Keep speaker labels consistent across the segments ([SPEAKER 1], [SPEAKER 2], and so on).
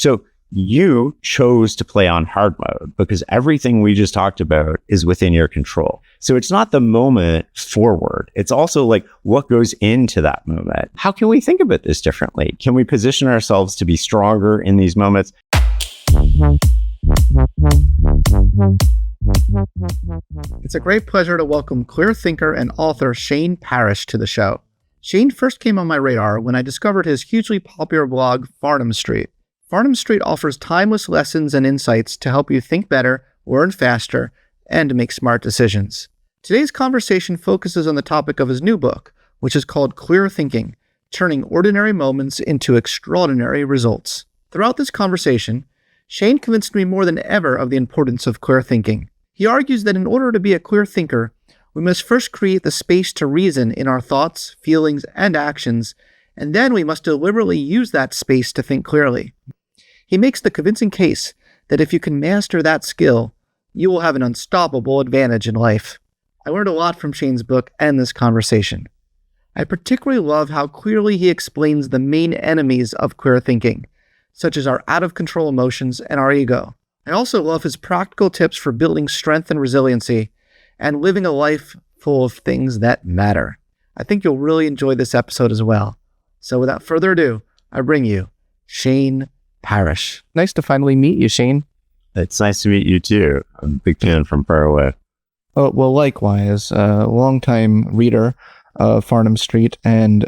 [SPEAKER 1] So you chose to play on hard mode because everything we just talked about is within your control. So it's not the moment forward. It's also like what goes into that moment. How can we think about this differently? Can we position ourselves to be stronger in these moments?
[SPEAKER 2] It's a great pleasure to welcome clear thinker and author Shane Parrish to the show. Shane first came on my radar when I discovered his hugely popular blog, Farnham Street. Farnham Street offers timeless lessons and insights to help you think better, learn faster, and make smart decisions. Today's conversation focuses on the topic of his new book, which is called Clear Thinking: Turning Ordinary Moments into Extraordinary Results. Throughout this conversation, Shane convinced me more than ever of the importance of clear thinking. He argues that in order to be a clear thinker, we must first create the space to reason in our thoughts, feelings, and actions, and then we must deliberately use that space to think clearly. He makes the convincing case that if you can master that skill, you will have an unstoppable advantage in life. I learned a lot from Shane's book and this conversation. I particularly love how clearly he explains the main enemies of clear thinking, such as our out-of-control emotions and our ego. I also love his practical tips for building strength and resiliency and living a life full of things that matter. I think you'll really enjoy this episode as well. So without further ado, I bring you Shane Parrish. Nice to finally meet you, Shane.
[SPEAKER 1] It's nice to meet you too. I'm a big fan from far away.
[SPEAKER 2] Oh, well, likewise, a longtime reader of Farnham Street and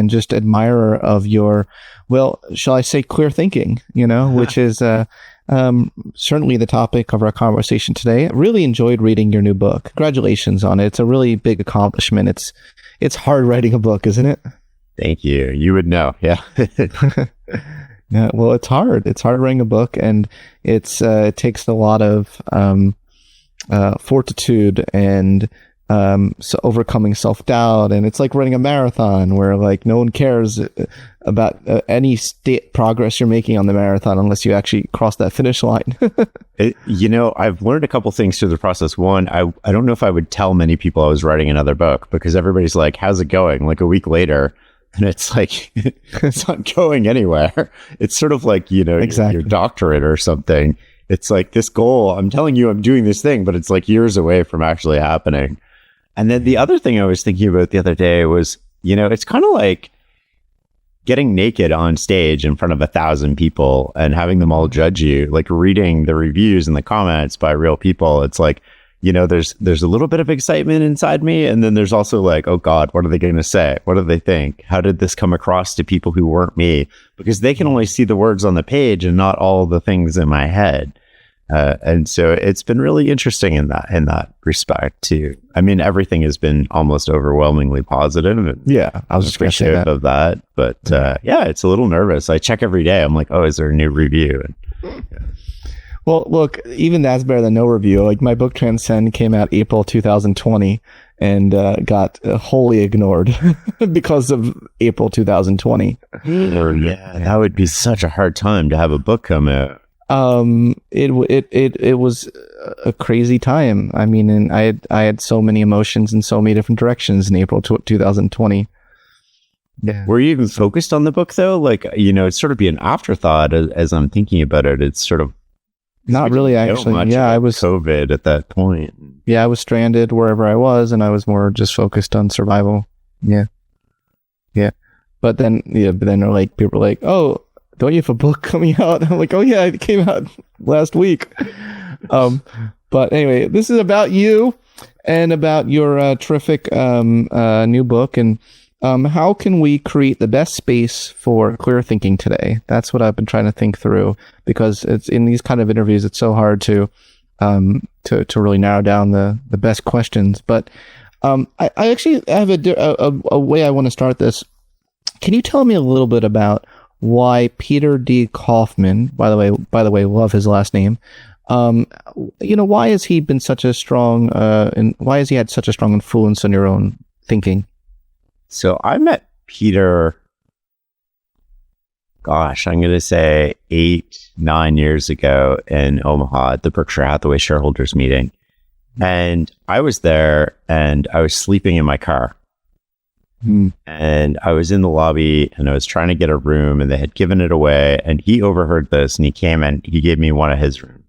[SPEAKER 2] just admirer of your, well, shall I say, clear thinking, which is certainly the topic of our conversation today. I really enjoyed reading your new book. Congratulations on it. It's a really big accomplishment. It's hard writing a book, isn't it?
[SPEAKER 1] Thank you. You would know. Yeah.
[SPEAKER 2] Yeah. Well, it's hard. It's hard writing a book, and it takes a lot of fortitude and so overcoming self-doubt, and it's like running a marathon where like no one cares about any progress you're making on the marathon unless you actually cross that finish line.
[SPEAKER 1] I've learned a couple things through the process. One, I don't know if I would tell many people I was writing another book because everybody's like, how's it going? Like a week later. And it's like, it's not going anywhere. It's sort of like, exactly. Your doctorate or something. It's like this goal, I'm telling you I'm doing this thing, but it's like years away from actually happening. And then the other thing I was thinking about the other day was, it's kind of like getting naked on stage in front of 1,000 people and having them all judge you, like reading the reviews and the comments by real people. It's like, there's a little bit of excitement inside me. And then there's also like, oh God, what are they going to say? What do they think? How did this come across to people who weren't me? Because they can only see the words on the page and not all the things in my head. And so it's been really interesting in that respect too. I mean, everything has been almost overwhelmingly positive. And
[SPEAKER 2] yeah, I was just going to say
[SPEAKER 1] that. But yeah, it's a little nervous. I check every day. I'm like, oh, is there a new review? And, yeah.
[SPEAKER 2] Well, look, even that's better than no review. Like my book Transcend came out April 2020 and got wholly ignored because of April 2020.
[SPEAKER 1] Yeah, that would be such a hard time to have a book come out.
[SPEAKER 2] It was a crazy time. I mean, and I had so many emotions in so many different directions in April 2020.
[SPEAKER 1] Yeah. Were you even focused on the book though? Like, it's sort of be an afterthought as I'm thinking about it. It's sort of
[SPEAKER 2] not really actually. Yeah, I was
[SPEAKER 1] COVID at that point.
[SPEAKER 2] Yeah, I was stranded wherever I was, and I was more just focused on survival. Yeah. But then, they're like, people are like, oh, don't you have a book coming out? I'm like, oh yeah, it came out last week. But anyway, this is about you and about your terrific new book, and how can we create the best space for clear thinking today? That's what I've been trying to think through, because it's in these kind of interviews, it's so hard to really narrow down the best questions. But I actually have a way I want to start this. Can you tell me a little bit about why Peter D. Kaufman, by the way, love his last name. Why has he been such a strong, and why has he had such a strong influence on your own thinking?
[SPEAKER 1] So I met Peter, I'm going to say 8-9 years ago in Omaha at the Berkshire Hathaway shareholders meeting. And I was there and I was sleeping in my car. And I was in the lobby and I was trying to get a room and they had given it away. And he overheard this and he came and he gave me one of his rooms.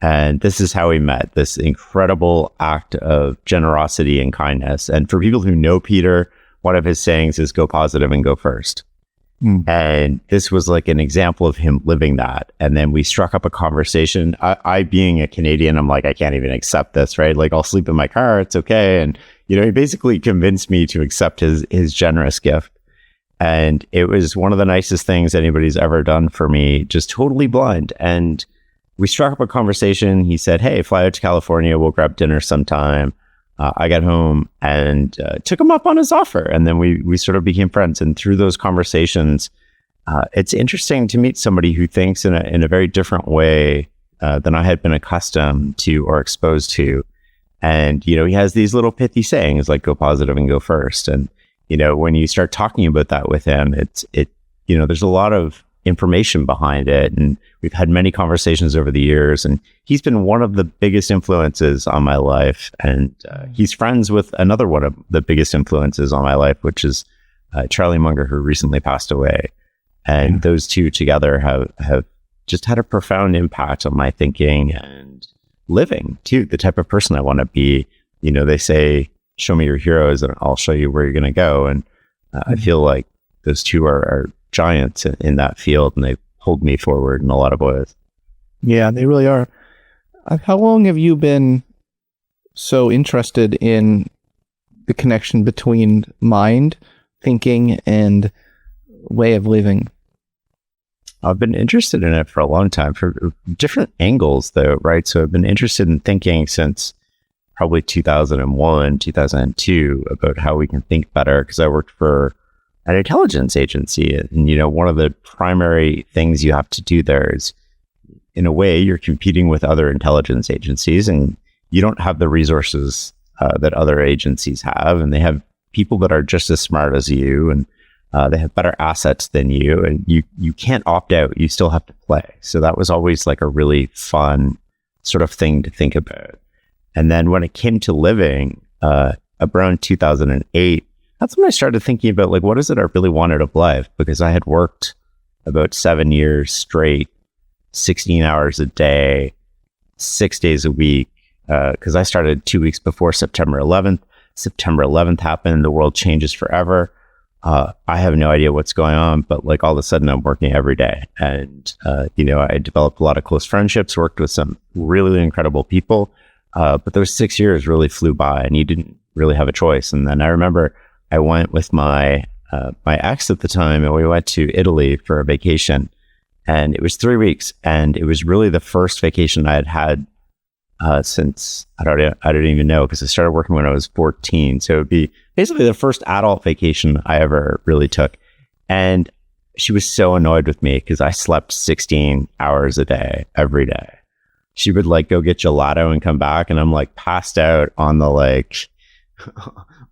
[SPEAKER 1] And this is how we met, this incredible act of generosity and kindness. And for people who know Peter, one of his sayings is go positive and go first. And this was like an example of him living that. And then we struck up a conversation. I being a Canadian, I'm like, I can't even accept this, right? Like, I'll sleep in my car. It's okay. And, you know, he basically convinced me to accept his generous gift. And it was one of the nicest things anybody's ever done for me, just totally blind. And we struck up a conversation. He said, hey, fly out to California. We'll grab dinner sometime. I got home and took him up on his offer. And then we sort of became friends. And through those conversations, it's interesting to meet somebody who thinks in a very different way than I had been accustomed to or exposed to. And, you know, he has these little pithy sayings like go positive and go first. And, you know, when you start talking about that with him, you know, there's a lot of information behind it. And we've had many conversations over the years, and he's been one of the biggest influences on my life. And he's friends with another one of the biggest influences on my life, which is Charlie Munger, who recently passed away. And those two together have just had a profound impact on my thinking and living too, the type of person I want to be. You know, they say, show me your heroes and I'll show you where you're going to go. And I feel like those two are giants in that field, and they hold me forward in a lot of ways.
[SPEAKER 2] Yeah, they really are. How long have you been so interested in the connection between mind, thinking, and way of living?
[SPEAKER 1] I've been interested in it for a long time, for different angles though, right? So I've been interested in thinking since probably 2001, 2002 about how we can think better, because I worked for an intelligence agency. And, you know, one of the primary things you have to do there is, in a way, you're competing with other intelligence agencies, and you don't have the resources that other agencies have. And they have people that are just as smart as you, and they have better assets than you, and you can't opt out. You still have to play. So that was always like a really fun sort of thing to think about. And then when it came to living, around 2008, that's when I started thinking about, like, what is it I really wanted of life? Because I had worked about 7 years straight, 16 hours a day, 6 days a week, because I started 2 weeks before September 11th. September 11th happened. The world changes forever. I have no idea what's going on, but like all of a sudden I'm working every day. And, you know, I developed a lot of close friendships, worked with some really incredible people. But those 6 years really flew by, and you didn't really have a choice. And then I remember I went with my ex at the time, and we went to Italy for a vacation, and it was 3 weeks, and it was really the first vacation I had since I don't even know, because I started working when I was 14. So it would be basically the first adult vacation I ever really took. And she was so annoyed with me because I slept 16 hours a day every day. She would like go get gelato and come back, and I'm like passed out on the like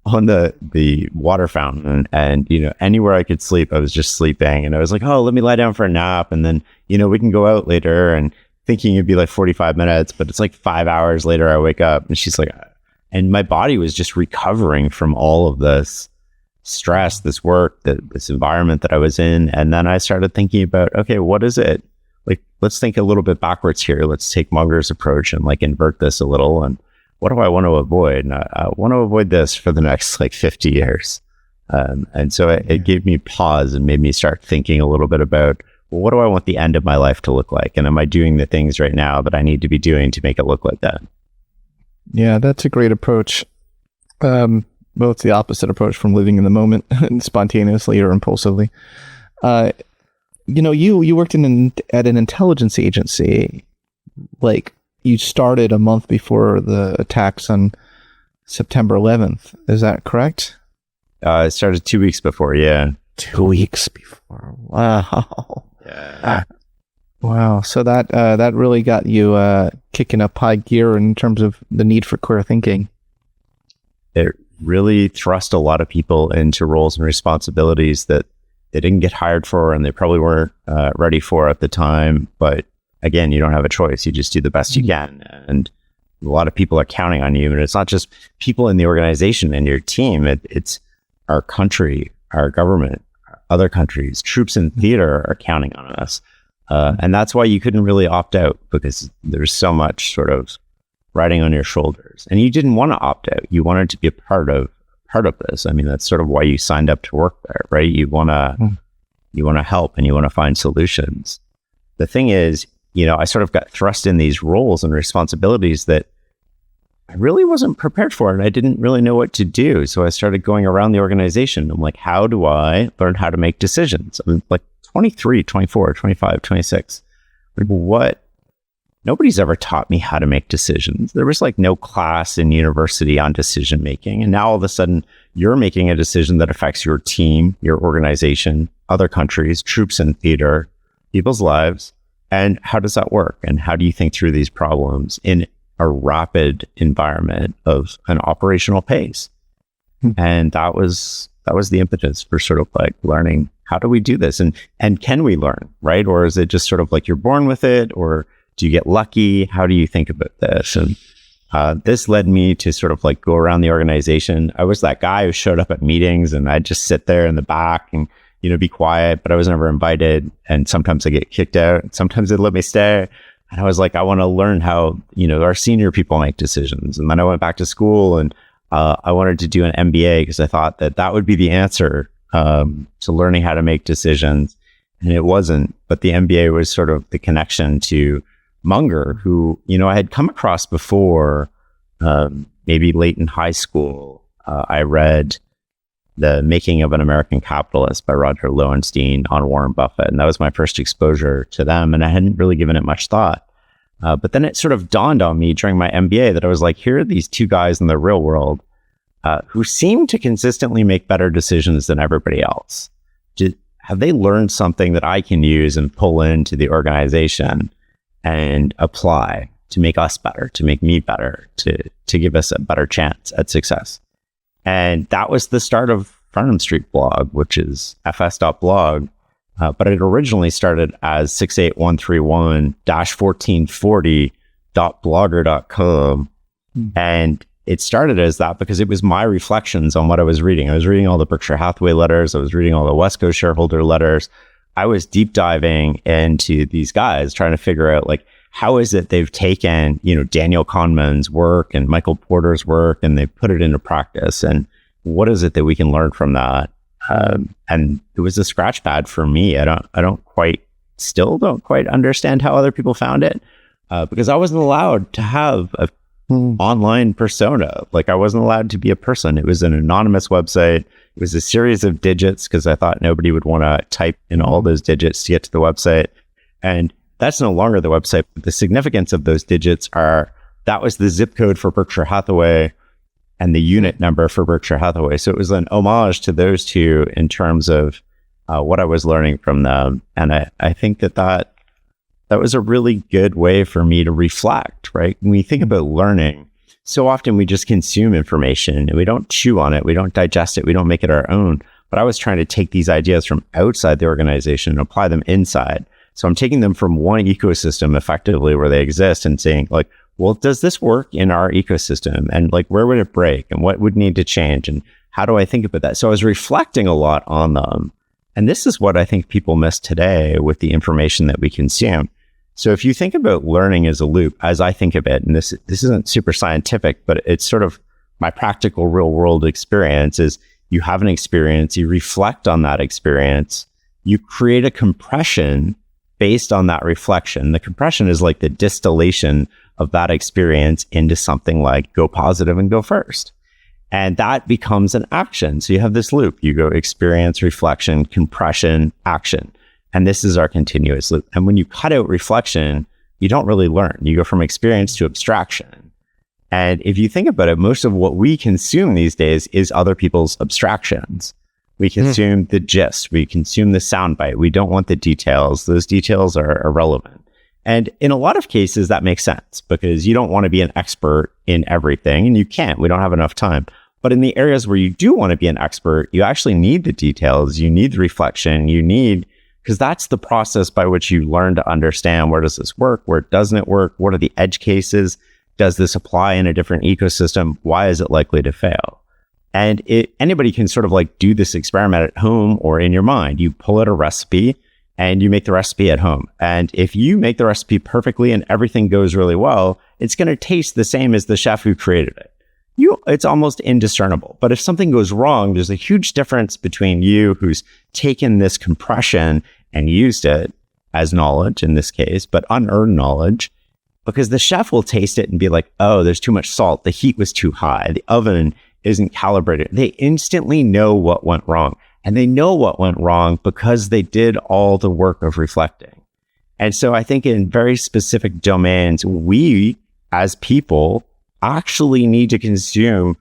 [SPEAKER 1] on the water fountain, and you know, anywhere I could sleep, I was just sleeping. And I was like, oh, let me lie down for a nap, and then, you know, we can go out later, and thinking it'd be like 45 minutes, but it's like 5 hours later I wake up. And she's like, and my body was just recovering from all of this stress, this work, this environment that I was in. And then I started thinking about, okay, what is it? Like, let's think a little bit backwards here. Let's take Munger's approach and like invert this a little. And what do I want to avoid? And I want to avoid this for the next like 50 years. And so it gave me pause and made me start thinking a little bit about, well, what do I want the end of my life to look like? And am I doing the things right now that I need to be doing to make it look like that?
[SPEAKER 2] Yeah, that's a great approach. Both the opposite approach from living in the moment spontaneously or impulsively. You know, you worked at an intelligence agency. Like, you started a month before the attacks on September 11th. Is that correct?
[SPEAKER 1] I started 2 weeks before, yeah.
[SPEAKER 2] 2 weeks before. Wow.
[SPEAKER 1] Yeah.
[SPEAKER 2] Wow. So that really got you kicking up high gear in terms of the need for clear thinking.
[SPEAKER 1] It really thrust a lot of people into roles and responsibilities that they didn't get hired for, and they probably weren't ready for at the time. But again, you don't have a choice. You just do the best you can. And a lot of people are counting on you. And it's not just people in the organization and your team. It's our country, our government, other countries, troops in theater are counting on us. And that's why you couldn't really opt out, because there's so much sort of riding on your shoulders. And you didn't want to opt out. You wanted to be a part of this. I mean, that's sort of why you signed up to work there, right? You want to help and you want to find solutions. The thing is, I sort of got thrust in these roles and responsibilities that I really wasn't prepared for, and I didn't really know what to do. So I started going around the organization. I'm like, how do I learn how to make decisions? I'm like 23, 24, 25, 26. Like, what? Nobody's ever taught me how to make decisions. There was like no class in university on decision making. And now all of a sudden you're making a decision that affects your team, your organization, other countries, troops in theater, people's lives. And how does that work? And how do you think through these problems in a rapid environment of an operational pace? And that was the impetus for sort of like learning, how do we do this? And can we learn, right? Or is it just sort of like you're born with it? Or do you get lucky? How do you think about this? And this led me to sort of like go around the organization. I was that guy who showed up at meetings and I'd just sit there in the back and, be quiet, but I was never invited. And sometimes I get kicked out. Sometimes they'd let me stay. And I was like, I want to learn how, our senior people make decisions. And then I went back to school and I wanted to do an MBA because I thought that would be the answer to learning how to make decisions. And it wasn't. But the MBA was sort of the connection to Munger, who, I had come across before, maybe late in high school. I read The Making of an American Capitalist by Roger Lowenstein on Warren Buffett. And that was my first exposure to them. And I hadn't really given it much thought. But then it sort of dawned on me during my MBA that I was like, here are these two guys in the real world who seem to consistently make better decisions than everybody else. Have they learned something that I can use and pull into the organization and apply to make us better, to make me better, to give us a better chance at success? And that was the start of Farnham Street blog, which is fs.blog. But it originally started as 68131-1440.blogger.com. And it started as that because it was my reflections on what I was reading. I was reading all the Berkshire Hathaway letters. I was reading all the Wesco shareholder letters. I was deep diving into these guys, trying to figure out like, how is it they've taken, Daniel Kahneman's work and Michael Porter's work and they put it into practice? And what is it that we can learn from that? And it was a scratch pad for me. I don't quite understand how other people found it, because I wasn't allowed to have a online persona. Like I wasn't allowed to be a person. It was an anonymous website. It was a series of digits because I thought nobody would want to type in all those digits to get to the website. And that's no longer the website. But the significance of those digits that was the zip code for Berkshire Hathaway and the unit number for Berkshire Hathaway. So it was an homage to those two in terms of what I was learning from them. And I think that was a really good way for me to reflect, right? When we think about learning, so often we just consume information and we don't chew on it. We don't digest it. We don't make it our own. But I was trying to take these ideas from outside the organization and apply them inside. So I'm taking them from one ecosystem effectively where they exist and saying like, well, does this work in our ecosystem? And like, where would it break? And what would need to change? And how do I think about that? So I was reflecting a lot on them. And this is what I think people miss today with the information that we consume. So if you think about learning as a loop, as I think of it, and this isn't super scientific, but it's sort of my practical real world experience is you have an experience, you reflect on that experience, you create a compression based on that reflection. The compression is like the distillation of that experience into something like go positive and go first. And that becomes an action. So you have this loop. You go experience, reflection, compression, action. And this is our continuous loop. And when you cut out reflection, you don't really learn. You go from experience to abstraction. And if you think about it, most of what we consume these days is other people's abstractions. We consume the gist. We consume the soundbite. We don't want the details. Those details are irrelevant. And in a lot of cases, that makes sense because you don't want to be an expert in everything, and you can't. We don't have enough time. But in the areas where you do want to be an expert, you actually need the details. You need the reflection. Because that's the process by which you learn to understand where does this work, where doesn't it work, what are the edge cases, does this apply in a different ecosystem, why is it likely to fail? And anybody can sort of like do this experiment at home or in your mind. You pull out a recipe and you make the recipe at home. And if you make the recipe perfectly and everything goes really well, it's going to taste the same as the chef who created it. It's almost indiscernible. But if something goes wrong, there's a huge difference between you, who's taken this compression and used it as knowledge in this case, but unearned knowledge, because the chef will taste it and be like, oh, there's too much salt. The heat was too high. The oven isn't calibrated. They instantly know what went wrong. And they know what went wrong because they did all the work of reflecting. And so I think in very specific domains, we as people actually need to consume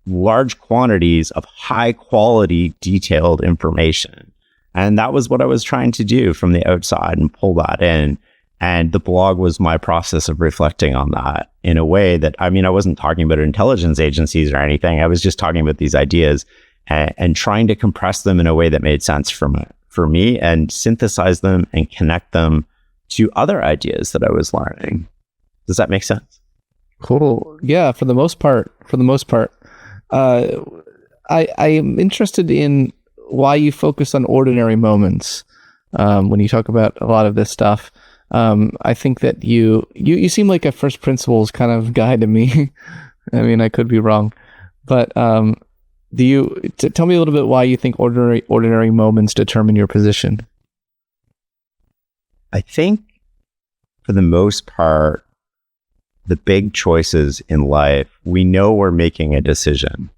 [SPEAKER 1] large quantities of high quality, detailed information. And that was what I was trying to do from the outside and pull that in. And the blog was my process of reflecting on that in a way that, I mean, I wasn't talking about intelligence agencies or anything. I was just talking about these ideas and trying to compress them in a way that made sense for me and synthesize them and connect them to other ideas that I was learning. Does that make sense?
[SPEAKER 3] Cool. Yeah, for the most part. I am interested in why you focus on ordinary moments when you talk about a lot of this stuff. I think that you seem like a first principles kind of guy to me. I mean, I could be wrong, but tell me a little bit why you think ordinary moments determine your position?
[SPEAKER 1] I think for the most part, the big choices in life, we know we're making a decision.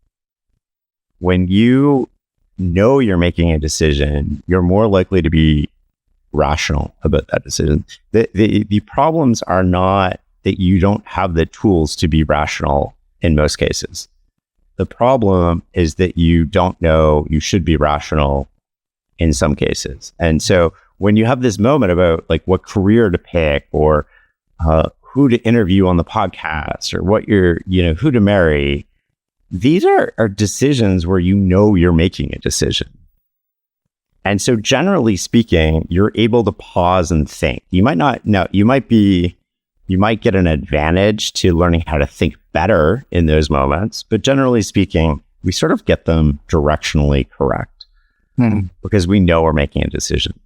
[SPEAKER 1] When you know you're making a decision, you're more likely to be rational about that decision. The problems are not that you don't have the tools to be rational in most cases. The problem is that you don't know you should be rational in some cases. And so when you have this moment about like what career to pick or who to interview on the podcast or what who to marry, these are decisions where you know you're making a decision. And so generally speaking, you're able to pause and think. You might get an advantage to learning how to think better in those moments, but generally speaking, we sort of get them directionally correct because we know we're making a decision.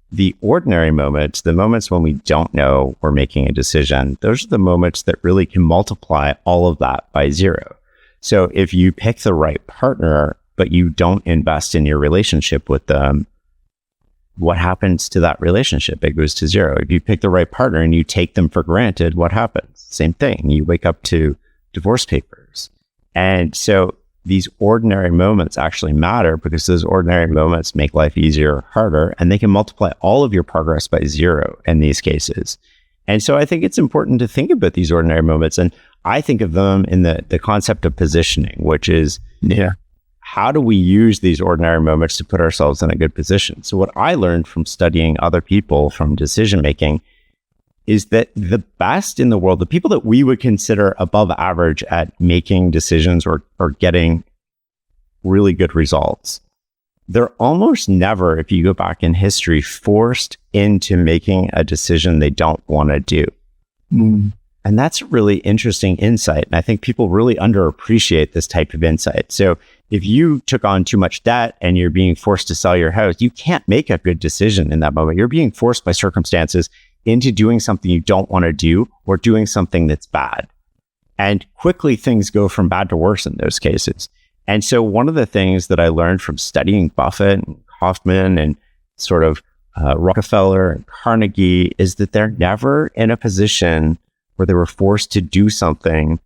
[SPEAKER 1] The ordinary moments, the moments when we don't know we're making a decision, those are the moments that really can multiply all of that by zero. So if you pick the right partner, but you don't invest in your relationship with them, what happens to that relationship? It goes to zero. If you pick the right partner and you take them for granted, what happens? Same thing. You wake up to divorce papers. And so these ordinary moments actually matter because those ordinary moments make life easier or harder, and they can multiply all of your progress by zero in these cases. And so I think it's important to think about these ordinary moments. And I think of them in the concept of positioning, which is, how do we use these ordinary moments to put ourselves in a good position? So what I learned from studying other people from decision making is that the best in the world, the people that we would consider above average at making decisions or getting really good results, they're almost never, if you go back in history, forced into making a decision they don't want to do. And that's a really interesting insight. And I think people really underappreciate this type of insight. So if you took on too much debt and you're being forced to sell your house, you can't make a good decision in that moment. You're being forced by circumstances into doing something you don't want to do or doing something that's bad. And quickly things go from bad to worse in those cases. And so one of the things that I learned from studying Buffett and Hoffman and sort of Rockefeller and Carnegie is that they're never in a position where they were forced to do something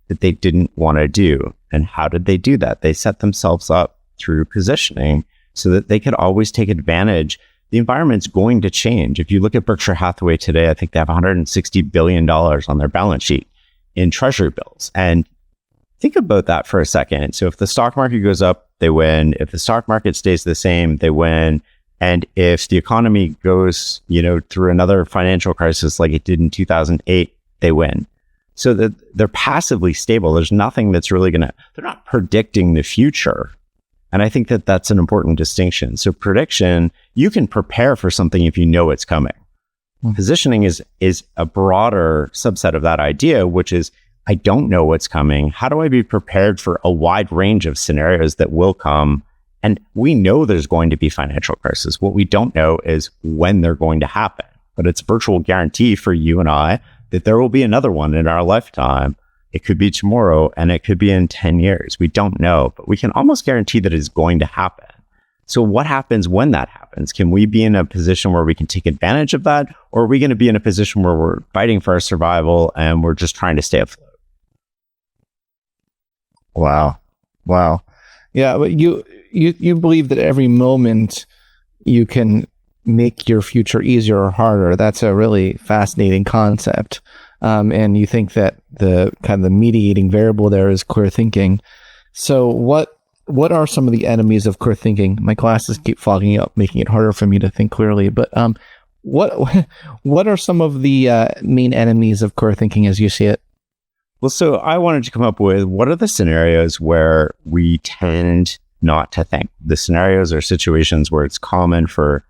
[SPEAKER 1] that they didn't want to do. And how did they do that? They set themselves up through positioning so that they could always take advantage. The environment's going to change. If you look at Berkshire Hathaway today, I think they have $160 billion on their balance sheet in treasury bills. And think about that for a second. So if the stock market goes up, they win. If the stock market stays the same, they win. And if the economy goes, through another financial crisis like it did in 2008, they win. So that they're passively stable. There's nothing that's really they're not predicting the future. And I think that that's an important distinction. So prediction, you can prepare for something if you know it's coming. Positioning is a broader subset of that idea, which is I don't know what's coming. How do I be prepared for a wide range of scenarios that will come? And we know there's going to be financial crisis. What we don't know is when they're going to happen. But it's virtual guarantee for you and I that there will be another one in our lifetime. It could be tomorrow and it could be in 10 years. We don't know, but we can almost guarantee that it's going to happen. So what happens when that happens? Can we be in a position where we can take advantage of that? Or are we going to be in a position where we're fighting for our survival and we're just trying to stay afloat?
[SPEAKER 3] Wow. Yeah, but you believe that every moment you can make your future easier or harder. That's a really fascinating concept. And you think that the kind of the mediating variable there is clear thinking. So what are some of the enemies of clear thinking? My glasses keep fogging up, making it harder for me to think clearly. But what are some of the main enemies of clear thinking as you see it?
[SPEAKER 1] Well, so I wanted to come up with what are the scenarios where we tend not to think. The scenarios are situations where it's common for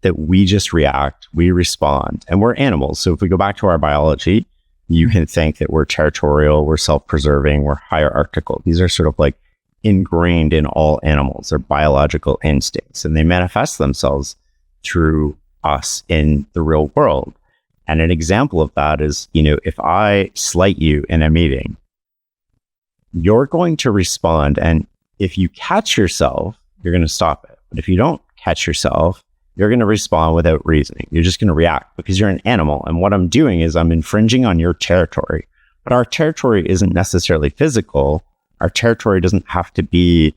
[SPEAKER 1] that we just react, we respond, and we're animals. So if we go back to our biology, you can think that we're territorial, we're self-preserving, we're hierarchical. These are sort of like ingrained in all animals. They're biological instincts, and they manifest themselves through us in the real world. And an example of that is, if I slight you in a meeting, you're going to respond. And if you catch yourself, you're going to stop it. But if you don't catch yourself, you're going to respond without reasoning. You're just going to react because you're an animal. And what I'm doing is I'm infringing on your territory. But our territory isn't necessarily physical. Our territory doesn't have to be,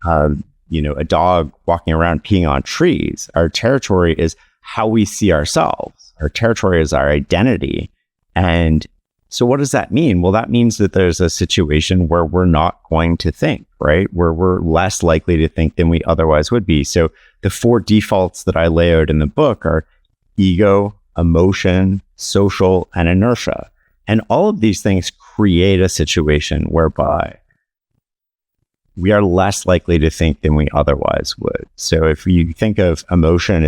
[SPEAKER 1] a dog walking around peeing on trees. Our territory is how we see ourselves. Our territory is our identity. And so what does that mean? Well, that means that there's a situation where we're not going to think, right? Where we're less likely to think than we otherwise would be. So the 4 defaults that I lay out in the book are ego, emotion, social, and inertia. And all of these things create a situation whereby we are less likely to think than we otherwise would. So if you think of emotion,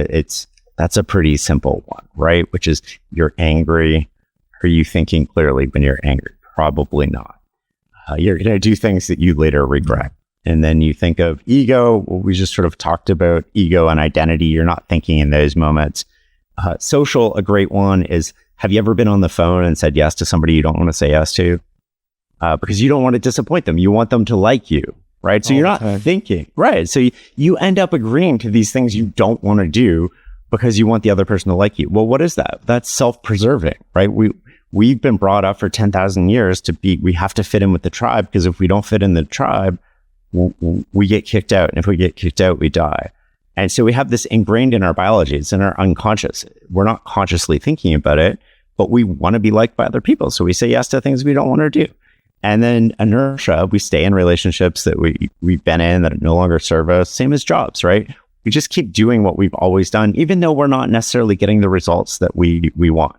[SPEAKER 1] that's a pretty simple one, right? Which is you're angry. Are you thinking clearly when you're angry? Probably not. You're going to do things that you later regret. And then you think of ego. Well, we just sort of talked about ego and identity. You're not thinking in those moments. Social, a great one is, have you ever been on the phone and said yes to somebody you don't want to say yes to? Because you don't want to disappoint them. You want them to like you, right? So you're not thinking, right? So you end up agreeing to these things you don't want to do because you want the other person to like you. Well, what is that? That's self-preserving, right? We've been brought up for 10,000 years we have to fit in with the tribe, because if we don't fit in the tribe, we get kicked out. And if we get kicked out, we die. And so we have this ingrained in our biology. It's in our unconscious. We're not consciously thinking about it, but we want to be liked by other people. So we say yes to things we don't want to do. And then inertia, we stay in relationships that we've been in that no longer serve us. Same as jobs, right? We just keep doing what we've always done, even though we're not necessarily getting the results that we want.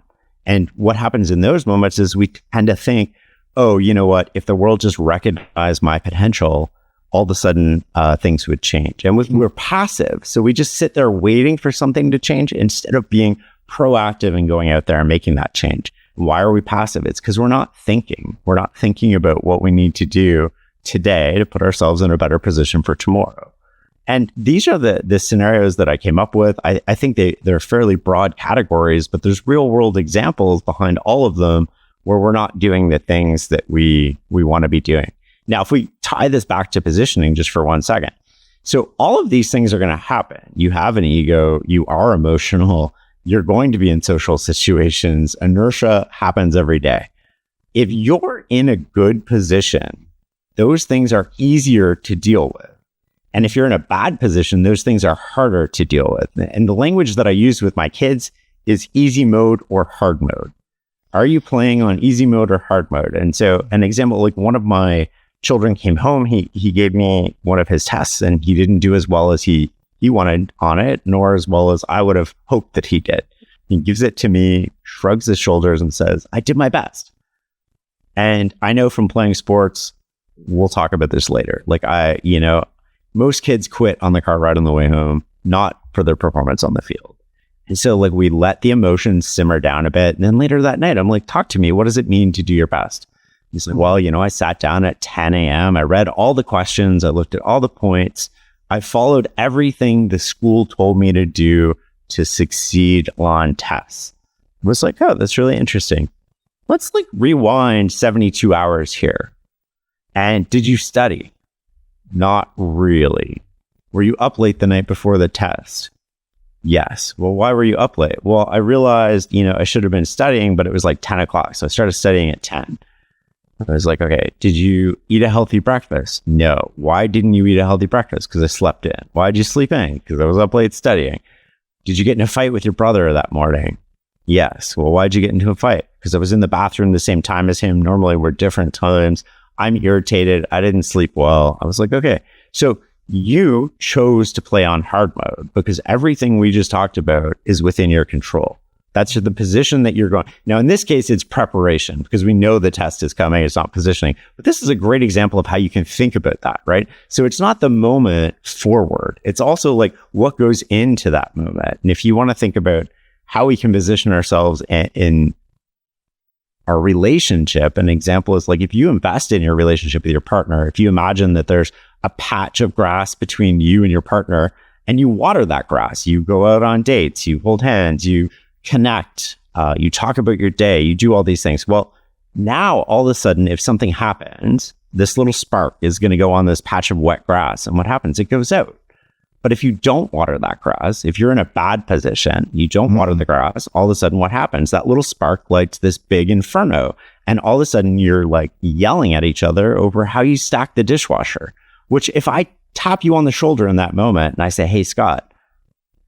[SPEAKER 1] And what happens in those moments is we tend to think, oh, you know what? If the world just recognized my potential, all of a sudden things would change. And we're passive. So we just sit there waiting for something to change instead of being proactive and going out there and making that change. Why are we passive? It's because we're not thinking. We're not thinking about what we need to do today to put ourselves in a better position for tomorrow. And these are the scenarios that I came up with. I think they're fairly broad categories, but there's real world examples behind all of them where we're not doing the things that we want to be doing. Now, if we tie this back to positioning just for 1 second. So all of these things are going to happen. You have an ego, you are emotional, you're going to be in social situations. Inertia happens every day. If you're in a good position, those things are easier to deal with. And if you're in a bad position, those things are harder to deal with. And the language that I use with my kids is easy mode or hard mode. Are you playing on easy mode or hard mode? And so an example, like one of my children came home, he gave me one of his tests and he didn't do as well as he wanted on it, nor as well as I would have hoped that he did. He gives it to me, shrugs his shoulders and says, I did my best. And I know from playing sports, we'll talk about this later. Like most kids quit on the car ride on the way home, not for their performance on the field. And so like we let the emotions simmer down a bit. And then later that night, I'm like, talk to me. What does it mean to do your best? He's like, well, I sat down at 10 a.m. I read all the questions. I looked at all the points. I followed everything the school told me to do to succeed on tests. I was like, oh, that's really interesting. Let's like rewind 72 hours here. And did you study? Not really. Were you up late the night before the test? Yes. Well, why were you up late? Well, I realized, I should have been studying, but it was like 10 o'clock. So I started studying at 10. I was like, okay, did you eat a healthy breakfast? No. Why didn't you eat a healthy breakfast? Because I slept in. Why did you sleep in? Because I was up late studying. Did you get in a fight with your brother that morning? Yes. Well, why'd you get into a fight? Because I was in the bathroom the same time as him. Normally we're different times. I'm irritated. I didn't sleep well. I was like, okay. So you chose to play on hard mode because everything we just talked about is within your control. That's the position that you're going. Now, in this case, it's preparation because we know the test is coming. It's not positioning. But this is a great example of how you can think about that, right? So it's not the moment forward. It's also like what goes into that moment. And if you want to think about how we can position ourselves in our relationship, an example is like if you invest in your relationship with your partner, if you imagine that there's a patch of grass between you and your partner and you water that grass, you go out on dates, you hold hands, you connect, you talk about your day, you do all these things. Well, now all of a sudden, if something happens, this little spark is going to go on this patch of wet grass. And what happens? It goes out. But if you don't water that grass, if you're in a bad position, you don't water the grass, all of a sudden what happens? That little spark lights this big inferno. And all of a sudden you're like yelling at each other over how you stack the dishwasher, which if I tap you on the shoulder in that moment and I say, hey, Scott,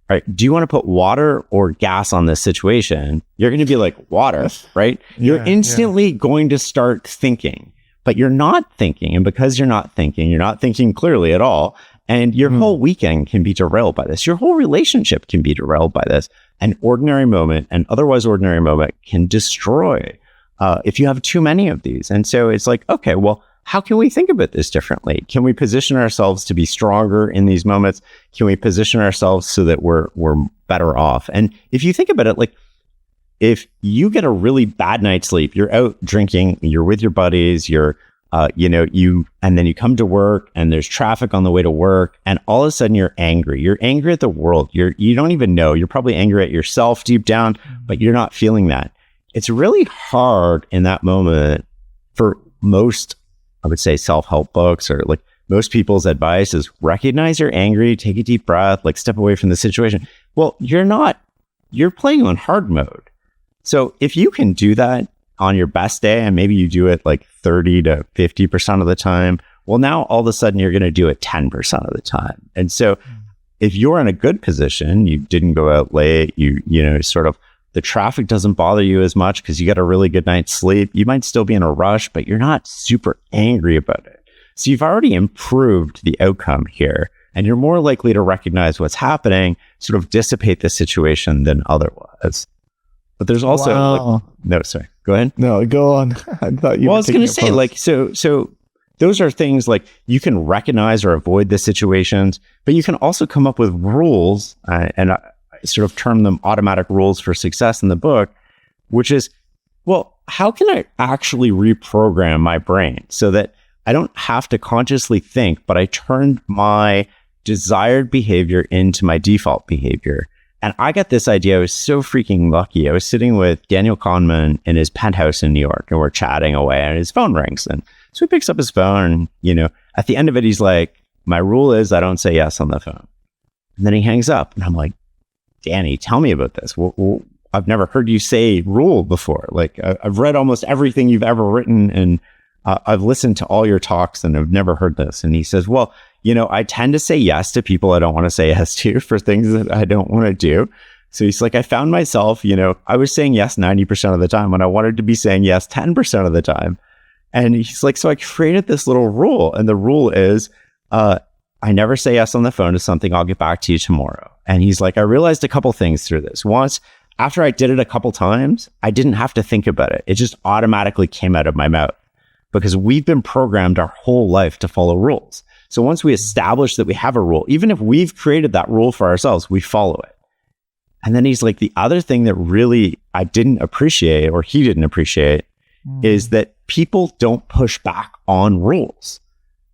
[SPEAKER 1] all right, do you want to put water or gas on this situation? You're going to be like, water, right? You're instantly going to start thinking, but you're not thinking. And because you're not thinking clearly at all. And your whole weekend can be derailed by this. Your whole relationship can be derailed by this. An ordinary moment, an otherwise ordinary moment can destroy if you have too many of these. And so it's like, okay, well, how can we think about this differently? Can we position ourselves to be stronger in these moments? Can we position ourselves so that we're better off? And if you think about it, like if you get a really bad night's sleep, you're out drinking, you're with your buddies, and then you come to work and there's traffic on the way to work and all of a sudden you're angry. You're angry at the world. You don't even know. You're probably angry at yourself deep down, but you're not feeling that. It's really hard in that moment for most, I would say, self-help books or like most people's advice is recognize you're angry, take a deep breath, like step away from the situation. Well, you're playing on hard mode. So if you can do that on your best day, and maybe you do it like 30 to 50% of the time, well, now all of a sudden you're going to do it 10% of the time. And so if you're in a good position, you didn't go out late, sort of the traffic doesn't bother you as much because you got a really good night's sleep. You might still be in a rush, but you're not super angry about it. So you've already improved the outcome here, and you're more likely to recognize what's happening, sort of dissipate the situation than otherwise. But there's also go ahead.
[SPEAKER 3] No, go on. I thought you.
[SPEAKER 1] Well, I was going to say, like, so those are things like you can recognize or avoid the situations, but you can also come up with rules, and I sort of term them automatic rules for success in the book, which is, well, how can I actually reprogram my brain so that I don't have to consciously think, but I turned my desired behavior into my default behavior. And I got this idea. I was so freaking lucky. I was sitting with Daniel Kahneman in his penthouse in New York, and we're chatting away, and his phone rings. And so he picks up his phone, and, at the end of it, he's like, my rule is I don't say yes on the phone. And then he hangs up, and I'm like, Danny, tell me about this. Well, I've never heard you say rule before. Like, I've read almost everything you've ever written, and I've listened to all your talks, and I've never heard this. And he says, well, I tend to say yes to people I don't want to say yes to for things that I don't want to do. So he's like, I found myself, I was saying yes 90% of the time when I wanted to be saying yes 10% of the time. And he's like, so I created this little rule. And the rule is, I never say yes on the phone to something. I'll get back to you tomorrow. And he's like, I realized a couple things through this. Once, after I did it a couple times, I didn't have to think about it. It just automatically came out of my mouth because we've been programmed our whole life to follow rules. So once we establish that we have a rule, even if we've created that rule for ourselves, we follow it. And then he's like, the other thing that really I didn't appreciate, or he didn't appreciate, is that people don't push back on rules.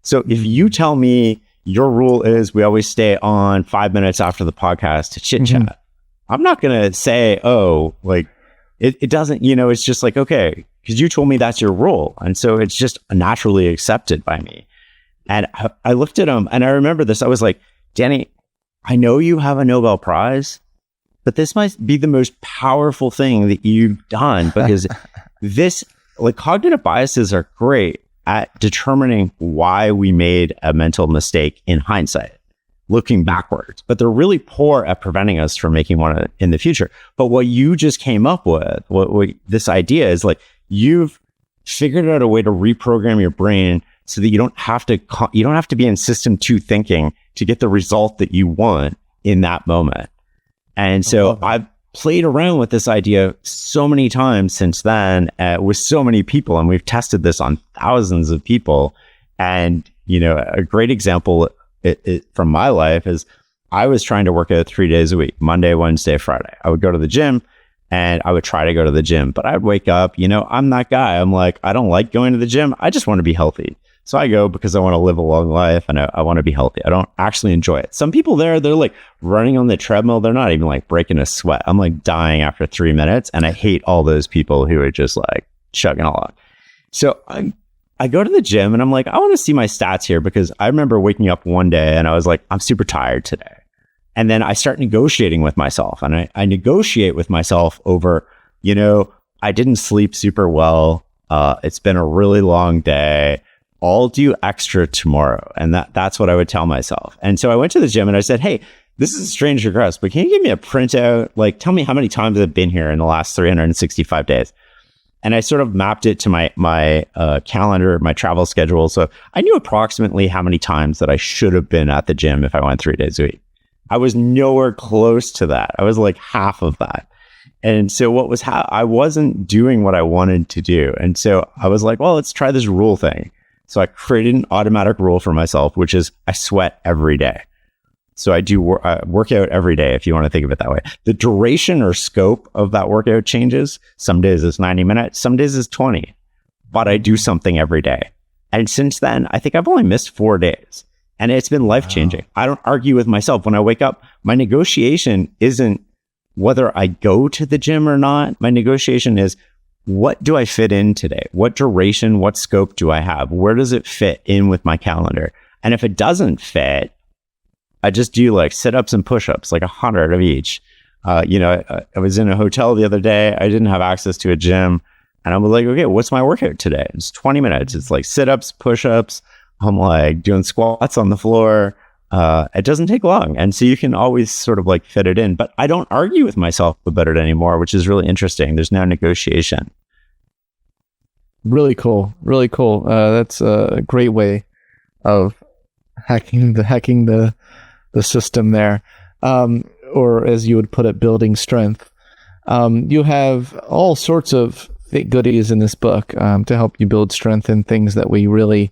[SPEAKER 1] So if you tell me your rule is we always stay on 5 minutes after the podcast to chit chat, I'm not going to say, oh, like it doesn't, it's just like, okay, because you told me that's your rule. And so it's just naturally accepted by me. And I looked at him and I remember this. I was like, Danny, I know you have a Nobel Prize, but this might be the most powerful thing that you've done, because cognitive biases are great at determining why we made a mental mistake in hindsight, looking backwards, but they're really poor at preventing us from making one in the future. But what you just came up with, what this idea is, like, you've figured out a way to reprogram your brain so that you don't have to be in system 2 thinking to get the result that you want in that moment. And so I've played around with this idea so many times since then with so many people, and we've tested this on thousands of people. And, a great example from my life is I was trying to work out 3 days a week, Monday, Wednesday, Friday. I would go to the gym and I would try to go to the gym, but I'd wake up, I'm that guy. I'm like, I don't like going to the gym. I just want to be healthy. So I go because I want to live a long life and I want to be healthy. I don't actually enjoy it. Some people they're like running on the treadmill. They're not even like breaking a sweat. I'm like dying after 3 minutes. And I hate all those people who are just like chugging along. So I go to the gym and I'm like, I want to see my stats here, because I remember waking up one day and I was like, I'm super tired today. And then I start negotiating with myself, and I negotiate with myself over, I didn't sleep super well. It's been a really long day. I'll do extra tomorrow. And that's what I would tell myself. And so I went to the gym and I said, hey, this is a strange request, but can you give me a printout? Like, tell me how many times I've been here in the last 365 days. And I sort of mapped it to my calendar, my travel schedule. So I knew approximately how many times that I should have been at the gym if I went 3 days a week. I was nowhere close to that. I was like half of that. And so I wasn't doing what I wanted to do. And so I was like, well, let's try this rule thing. So I created an automatic rule for myself, which is I sweat every day. So I do workout every day, if you want to think of it that way. The duration or scope of that workout changes. Some days it's 90 minutes, some days it's 20, but I do something every day. And since then, I think I've only missed 4 days, and it's been life-changing. Wow. I don't argue with myself. When I wake up, my negotiation isn't whether I go to the gym or not. My negotiation is, what do I fit in today? What duration, what scope do I have? Where does it fit in with my calendar? And if it doesn't fit, I just do like sit-ups and push-ups, like 100 of each. I was in a hotel the other day. I didn't have access to a gym. And I'm like, okay, what's my workout today? It's 20 minutes. It's like sit-ups, push-ups. I'm like doing squats on the floor. It doesn't take long. And so you can always sort of like fit it in. But I don't argue with myself about it anymore, which is really interesting. There's no negotiation.
[SPEAKER 3] Really cool. Really cool. That's a great way of hacking the system there. Or as you would put it, building strength. You have all sorts of goodies in this book to help you build strength in things that we really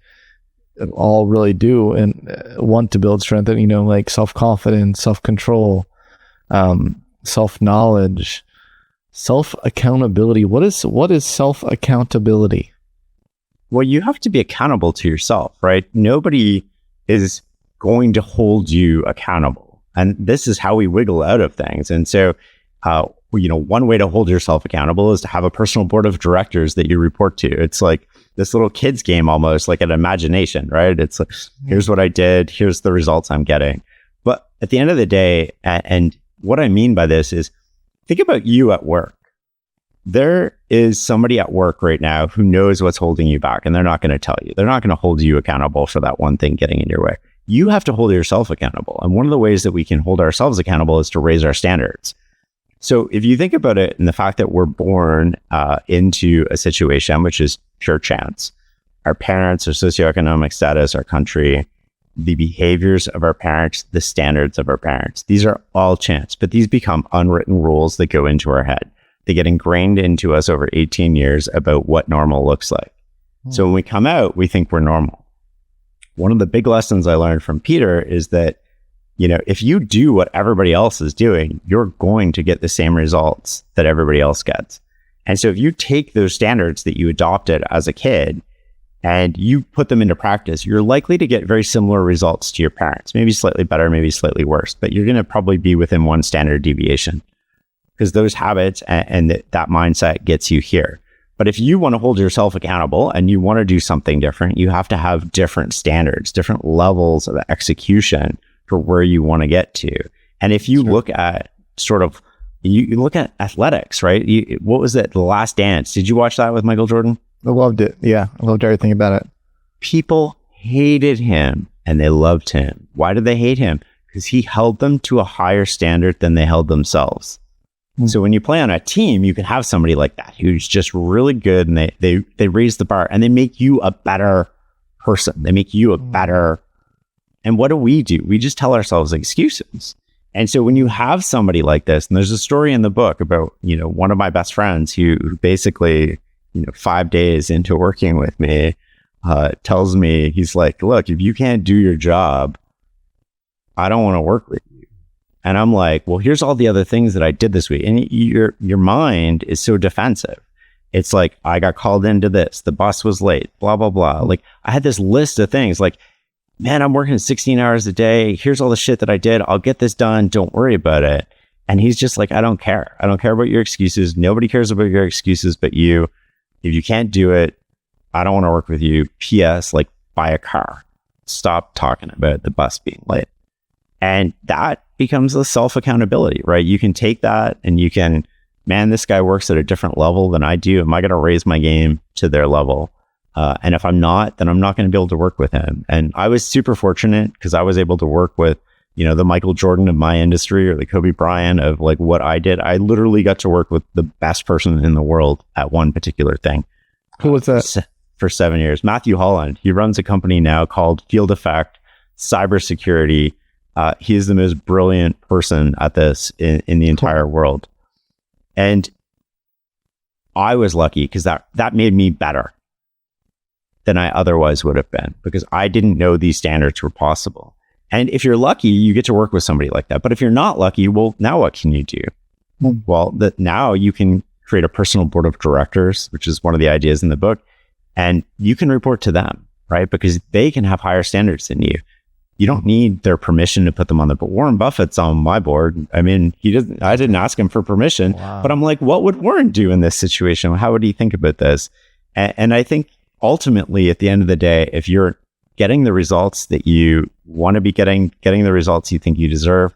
[SPEAKER 3] all really do and want to build strength in, like self-confidence, self-control, self-knowledge, self-accountability. What is self-accountability?
[SPEAKER 1] Well, you have to be accountable to yourself, right? Nobody is going to hold you accountable. And this is how we wiggle out of things. And so, one way to hold yourself accountable is to have a personal board of directors that you report to. It's like this little kid's game, almost like an imagination, right? It's like, here's what I did, here's the results I'm getting. But at the end of the day, and what I mean by this is, think about you at work. There is somebody at work right now who knows what's holding you back, and they're not going to tell you. They're not going to hold you accountable for that one thing getting in your way. You have to hold yourself accountable. And one of the ways that we can hold ourselves accountable is to raise our standards. So if you think about it, and the fact that we're born into a situation which is pure chance, our parents, our socioeconomic status, our country, the behaviors of our parents, the standards of our parents, these are all chance, but these become unwritten rules that go into our head. They get ingrained into us over 18 years about what normal looks like. So when we come out, we think we're normal. One of the big lessons I learned from Peter is that if you do what everybody else is doing, you're going to get the same results that everybody else gets. And so if you take those standards that you adopted as a kid and you put them into practice, you're likely to get very similar results to your parents, maybe slightly better, maybe slightly worse, but you're going to probably be within one standard deviation because those habits and that mindset gets you here. But if you want to hold yourself accountable and you want to do something different, you have to have different standards, different levels of execution for where you want to get to. And if you look at you look at athletics, right? What was it? The Last Dance. Did you watch that with Michael Jordan?
[SPEAKER 2] I loved it. Yeah, I loved everything about it.
[SPEAKER 1] People hated him and they loved him. Why did they hate him? Because he held them to a higher standard than they held themselves. So when you play on a team, you can have somebody like that who's just really good and they raise the bar and they make you a better person. They make you a better. And what do? We just tell ourselves excuses. And so when you have somebody like this, and there's a story in the book about, one of my best friends who basically, 5 days into working with me, tells me, he's like, look, if you can't do your job, I don't want to work with you. And I'm like, well, here's all the other things that I did this week. And your mind is so defensive. It's like, I got called into this, the bus was late, blah, blah, blah. Like I had this list of things like, man, I'm working 16 hours a day. Here's all the shit that I did. I'll get this done. Don't worry about it. And he's just like, I don't care. I don't care about your excuses. Nobody cares about your excuses but you. If you can't do it, I don't want to work with you. P.S. Like, buy a car. Stop talking about the bus being late. And that becomes a self-accountability, right? You can take that and you can, man, this guy works at a different level than I do. Am I going to raise my game to their level? And if I'm not, then I'm not going to be able to work with him. And I was super fortunate because I was able to work with, the Michael Jordan of my industry or the Kobe Bryant of like what I did. I literally got to work with the best person in the world at one particular thing.
[SPEAKER 2] Who was that?
[SPEAKER 1] For 7 years. Matthew Holland. He runs a company now called Field Effect Cybersecurity. He is the most brilliant person at this in the entire world. And I was lucky because that made me better than I otherwise would have been because I didn't know these standards were possible. And if you're lucky, you get to work with somebody like that. But if you're not lucky, well, now what can you do? Well, now you can create a personal board of directors, which is one of the ideas in the book, and you can report to them, right? Because they can have higher standards than you. You don't need their permission to put them on the board. Warren Buffett's on my board. I mean, I didn't ask him for permission, but I'm like, what would Warren do in this situation? How would he think about this? And I think ultimately, at the end of the day, if you're getting the results that you want to be getting the results you think you deserve,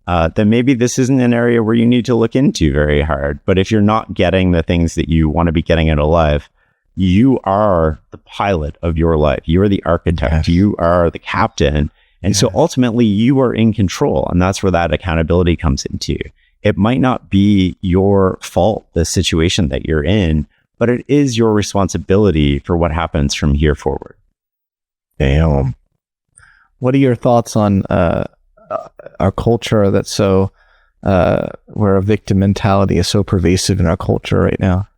[SPEAKER 1] then maybe this isn't an area where you need to look into very hard. But if you're not getting the things that you want to be getting out of life, you are the pilot of your life. You are the architect. Yes. You are the captain. And so ultimately you are in control. And that's where that accountability comes into. It might not be your fault, the situation that you're in, but it is your responsibility for what happens from here forward.
[SPEAKER 3] Damn. What are your thoughts on our culture that's so, where a victim mentality is so pervasive in our culture right now?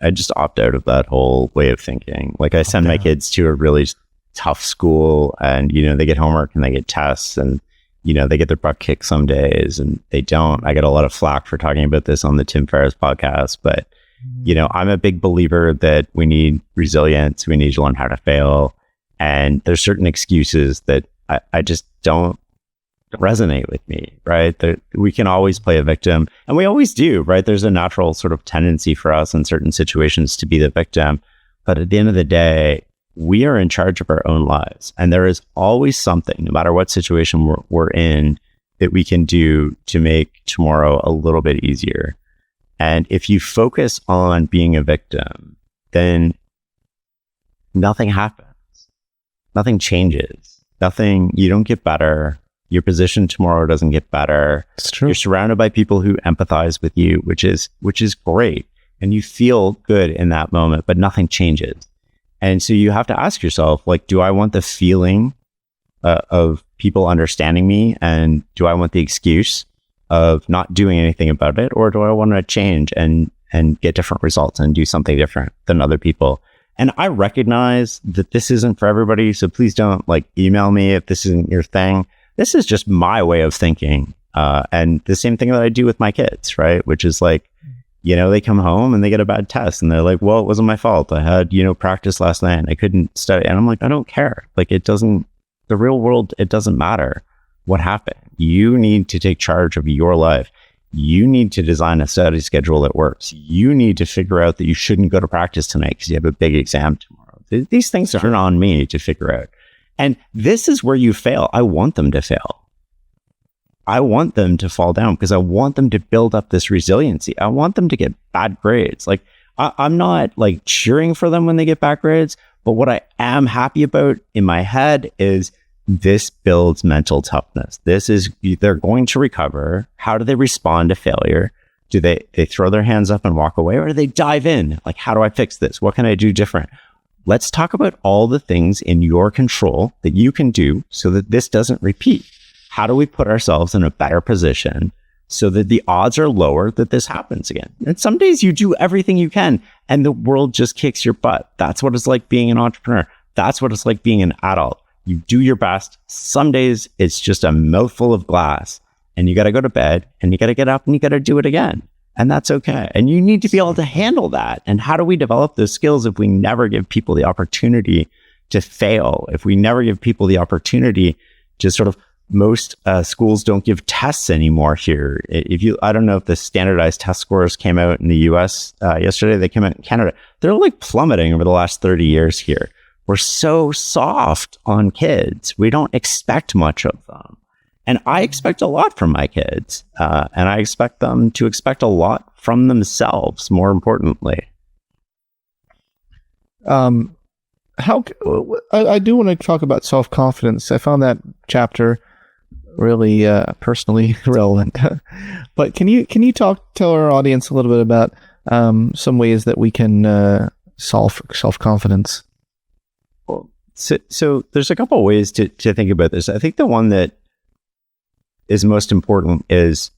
[SPEAKER 1] I just opt out of that whole way of thinking. Like I send my kids to a really tough school and, they get homework and they get tests and, they get their butt kicked some days and they don't. I get a lot of flack for talking about this on the Tim Ferriss podcast, but I'm a big believer that we need resilience. We need to learn how to fail. And there's certain excuses that I just don't resonate with me, right? We can always play a victim and we always do, right? There's a natural sort of tendency for us in certain situations to be the victim. But at the end of the day, we are in charge of our own lives. And there is always something, no matter what situation we're in, that we can do to make tomorrow a little bit easier. And if you focus on being a victim, then nothing happens. Nothing changes. You don't get better. Your position tomorrow doesn't get better.
[SPEAKER 3] It's true.
[SPEAKER 1] You're surrounded by people who empathize with you, which is great. And you feel good in that moment, but nothing changes. And so you have to ask yourself, like, do I want the feeling of people understanding me? And do I want the excuse of not doing anything about it? Or do I want to change and get different results and do something different than other people? And I recognize that this isn't for everybody. So please don't email me if this isn't your thing. this is just my way of thinking. And the same thing that I do with my kids, right? Which is like, they come home and they get a bad test and they're like, well, it wasn't my fault. I had, practice last night and I couldn't study. And I'm like, I don't care. Like, the real world, it doesn't matter what happened. You need to take charge of your life. You need to design a study schedule that works. You need to figure out that you shouldn't go to practice tonight because you have a big exam tomorrow. These things aren't on me to figure out. And this is where you fail. I want them to fail. I want them to fall down because I want them to build up this resiliency. I want them to get bad grades. Like, I'm not like cheering for them when they get bad grades, but what I am happy about in my head is this builds mental toughness. They're going to recover. How do they respond to failure? Do they throw their hands up and walk away, or do they dive in? Like, how do I fix this? What can I do different? Let's talk about all the things in your control that you can do so that this doesn't repeat. How do we put ourselves in a better position so that the odds are lower that this happens again? And some days you do everything you can and the world just kicks your butt. That's what it's like being an entrepreneur. That's what it's like being an adult. You do your best. Some days it's just a mouthful of glass and you got to go to bed and you got to get up and you got to do it again. And that's okay. And you need to be able to handle that. And how do we develop those skills if we never give people the opportunity to fail? If we never give people the opportunity to sort of, most schools don't give tests anymore here. I don't know if the standardized test scores came out in the US yesterday. They came out in Canada. They're like plummeting over the last 30 years here. We're so soft on kids. We don't expect much of them. And I expect a lot from my kids. And I expect them to expect a lot from themselves, more importantly.
[SPEAKER 3] I do want to talk about self-confidence. I found that chapter really personally relevant. But can you tell our audience a little bit about some ways that we can solve self-confidence?
[SPEAKER 1] So there's a couple of ways to think about this. I think the one that is most important is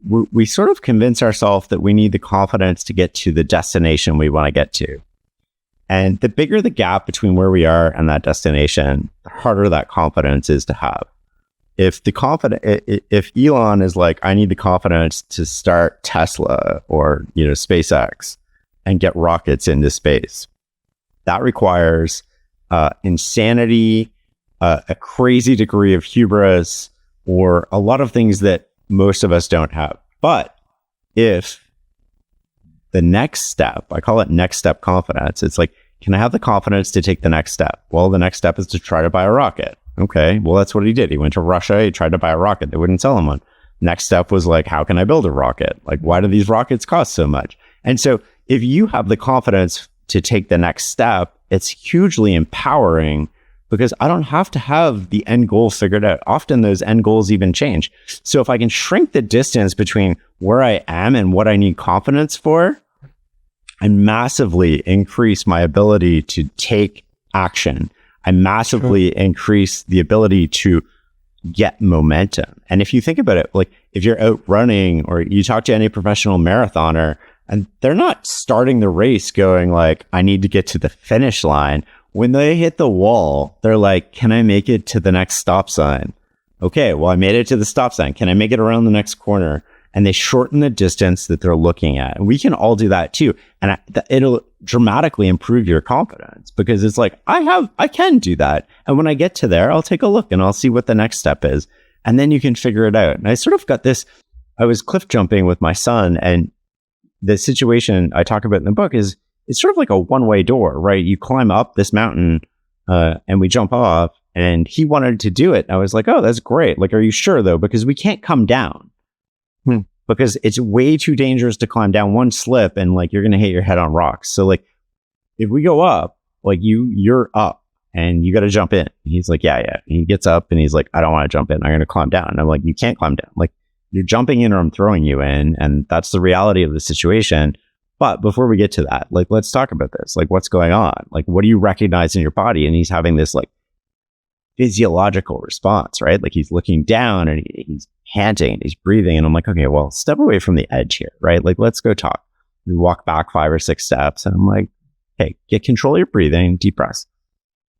[SPEAKER 1] we sort of convince ourselves that we need the confidence to get to the destination we want to get to. And the bigger the gap between where we are and that destination, the harder that confidence is to have. If Elon is like, I need the confidence to start Tesla or, SpaceX and get rockets into space, that requires insanity, a crazy degree of hubris, or a lot of things that most of us don't have. But if the next step, I call it next step confidence, it's like, can I have the confidence to take the next step? Well, the next step is to try to buy a rocket. Okay, well, that's what he did. He went to Russia, he tried to buy a rocket. They wouldn't sell him one. Next step was like, how can I build a rocket? Like, why do these rockets cost so much? And so if you have the confidence to take the next step, it's hugely empowering because I don't have to have the end goal figured out. Often those end goals even change. So if I can shrink the distance between where I am and what I need confidence for, I massively increase my ability to take action. I massively increase the ability to get momentum. And if you think about it, like if you're out running or you talk to any professional marathoner and they're not starting the race going like, I need to get to the finish line. When they hit the wall, they're like, can I make it to the next stop sign? Okay, well, I made it to the stop sign. Can I make it around the next corner? And they shorten the distance that they're looking at. And we can all do that too. And it'll dramatically improve your confidence because it's like, I can do that. And when I get to there, I'll take a look and I'll see what the next step is. And then you can figure it out. And I sort of got this, I was cliff jumping with my son, and the situation I talk about in the book is it's sort of like a one-way door, right? You climb up this mountain and we jump off, and he wanted to do it. I was like, oh, that's great. Like, are you sure though? Because we can't come down. Because it's way too dangerous to climb down. One slip and like you're going to hit your head on rocks. So like if we go up, like you're up and you got to jump in. And he's like, yeah. And he gets up and he's like, I don't want to jump in. I'm going to climb down. And I'm like, you can't climb down. Like you're jumping in or I'm throwing you in. And that's the reality of the situation. But before we get to that, like, let's talk about this. Like, what's going on? Like, what do you recognize in your body? And he's having this like physiological response, right? Like he's looking down and he's panting and he's breathing. And I'm like, okay, well, step away from the edge here, right? Like, let's go talk. We walk back 5 or 6 steps and I'm like, hey, get control of your breathing, deep breaths.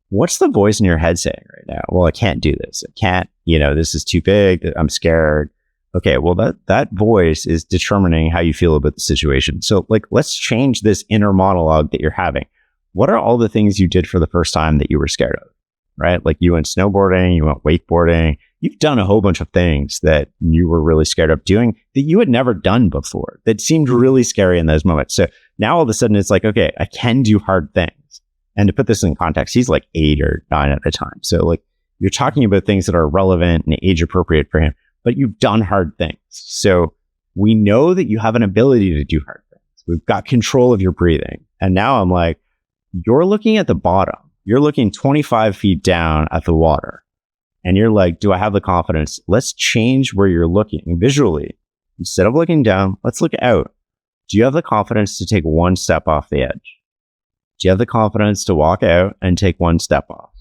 [SPEAKER 1] What's the voice in your head saying right now? Well, I can't do this. I can't, this is too big. I'm scared. Okay, well, that voice is determining how you feel about the situation. So like, let's change this inner monologue that you're having. What are all the things you did for the first time that you were scared of, right? Like you went snowboarding, you went wakeboarding, you've done a whole bunch of things that you were really scared of doing that you had never done before that seemed really scary in those moments. So now all of a sudden it's like, okay, I can do hard things. And to put this in context, he's like 8 or 9 at the time. So like you're talking about things that are relevant and age appropriate for him, but you've done hard things. So we know that you have an ability to do hard things. We've got control of your breathing. And now I'm like, you're looking at the bottom. You're looking 25 feet down at the water. And you're like, do I have the confidence? Let's change where you're looking visually. Instead of looking down, let's look out. Do you have the confidence to take one step off the edge? Do you have the confidence to walk out and take one step off?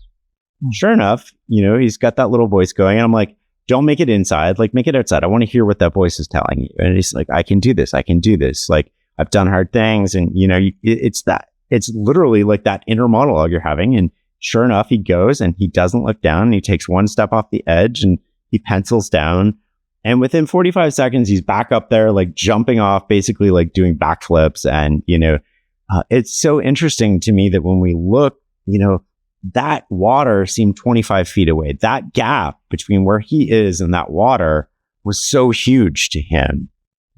[SPEAKER 1] Sure enough, he's got that little voice going. And I'm like, don't make it inside, like make it outside. I want to hear what that voice is telling you. And he's like, I can do this. I can do this. Like I've done hard things. And it's literally like that inner monologue you're having. And sure enough, he goes and he doesn't look down and he takes one step off the edge and he pencils down. And within 45 seconds, he's back up there, like jumping off, basically like doing backflips. And, it's so interesting to me that when we look, that water seemed 25 feet away. That gap between where he is and that water was so huge to him.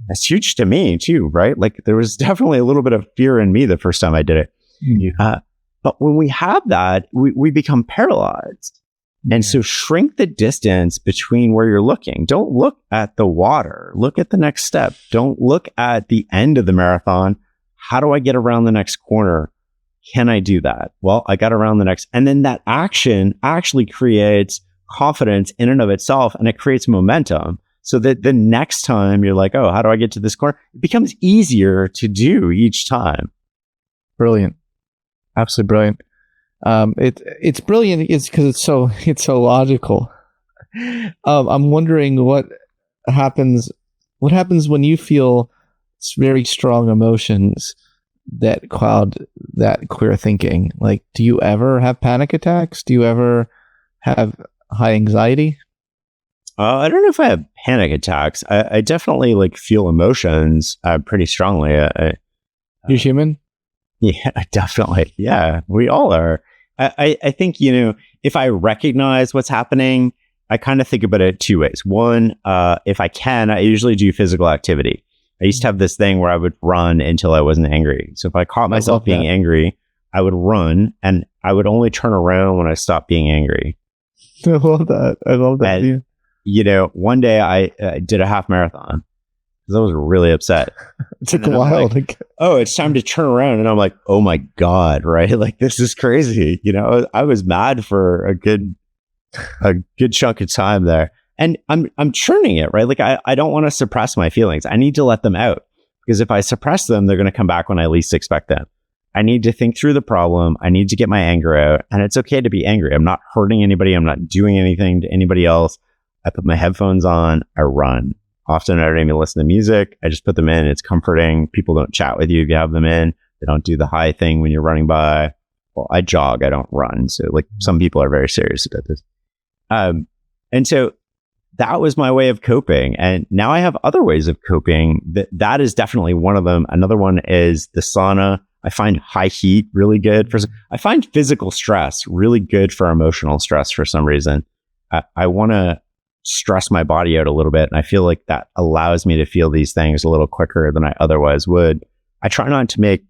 [SPEAKER 1] That's huge to me too, right? Like there was definitely a little bit of fear in me the first time I did it. But when we have that, we become paralyzed. And so shrink the distance between where you're looking. Don't look at the water. Look at the next step. Don't look at the end of the marathon. How do I get around the next corner? Can I do that? Well, I got around the next. And then that action actually creates confidence in and of itself. And it creates momentum so that the next time you're like, oh, how do I get to this corner? It becomes easier to do each time.
[SPEAKER 3] Brilliant. Absolutely brilliant. It's brilliant. It's because it's so logical. I'm wondering what happens when you feel very strong emotions that cloud that clear thinking. Like, do you ever have panic attacks? Do you ever have high anxiety?
[SPEAKER 1] I don't know if I have panic attacks. I definitely like feel emotions pretty strongly.
[SPEAKER 3] You're human?
[SPEAKER 1] Yeah, definitely. Yeah, we all are. I think, if I recognize what's happening, I kind of think about it 2 ways. One, if I can, I usually do physical activity. I used to have this thing where I would run until I wasn't angry. So if I caught myself being angry, I would run and I would only turn around when I stopped being angry.
[SPEAKER 3] I love that.
[SPEAKER 1] And, one day I did a half marathon because I was really upset.
[SPEAKER 3] It took a while.
[SPEAKER 1] Like, oh, it's time to turn around. And I'm like, oh my God, right? Like, this is crazy. I was mad for a good chunk of time there. And I'm churning it, right? Like, I don't want to suppress my feelings. I need to let them out because if I suppress them, they're going to come back when I least expect them. I need to think through the problem. I need to get my anger out. And it's okay to be angry. I'm not hurting anybody. I'm not doing anything to anybody else. I put my headphones on. I run. Often I don't even listen to music. I just put them in. It's comforting. People don't chat with you if you have them in. They don't do the high thing when you're running by. Well, I jog. I don't run. So like some people are very serious about this. And so that was my way of coping. And now I have other ways of coping. That is definitely one of them. Another one is the sauna. I find high heat really good. I find physical stress really good for emotional stress for some reason. I want to stress my body out a little bit. And I feel like that allows me to feel these things a little quicker than I otherwise would. I try not to make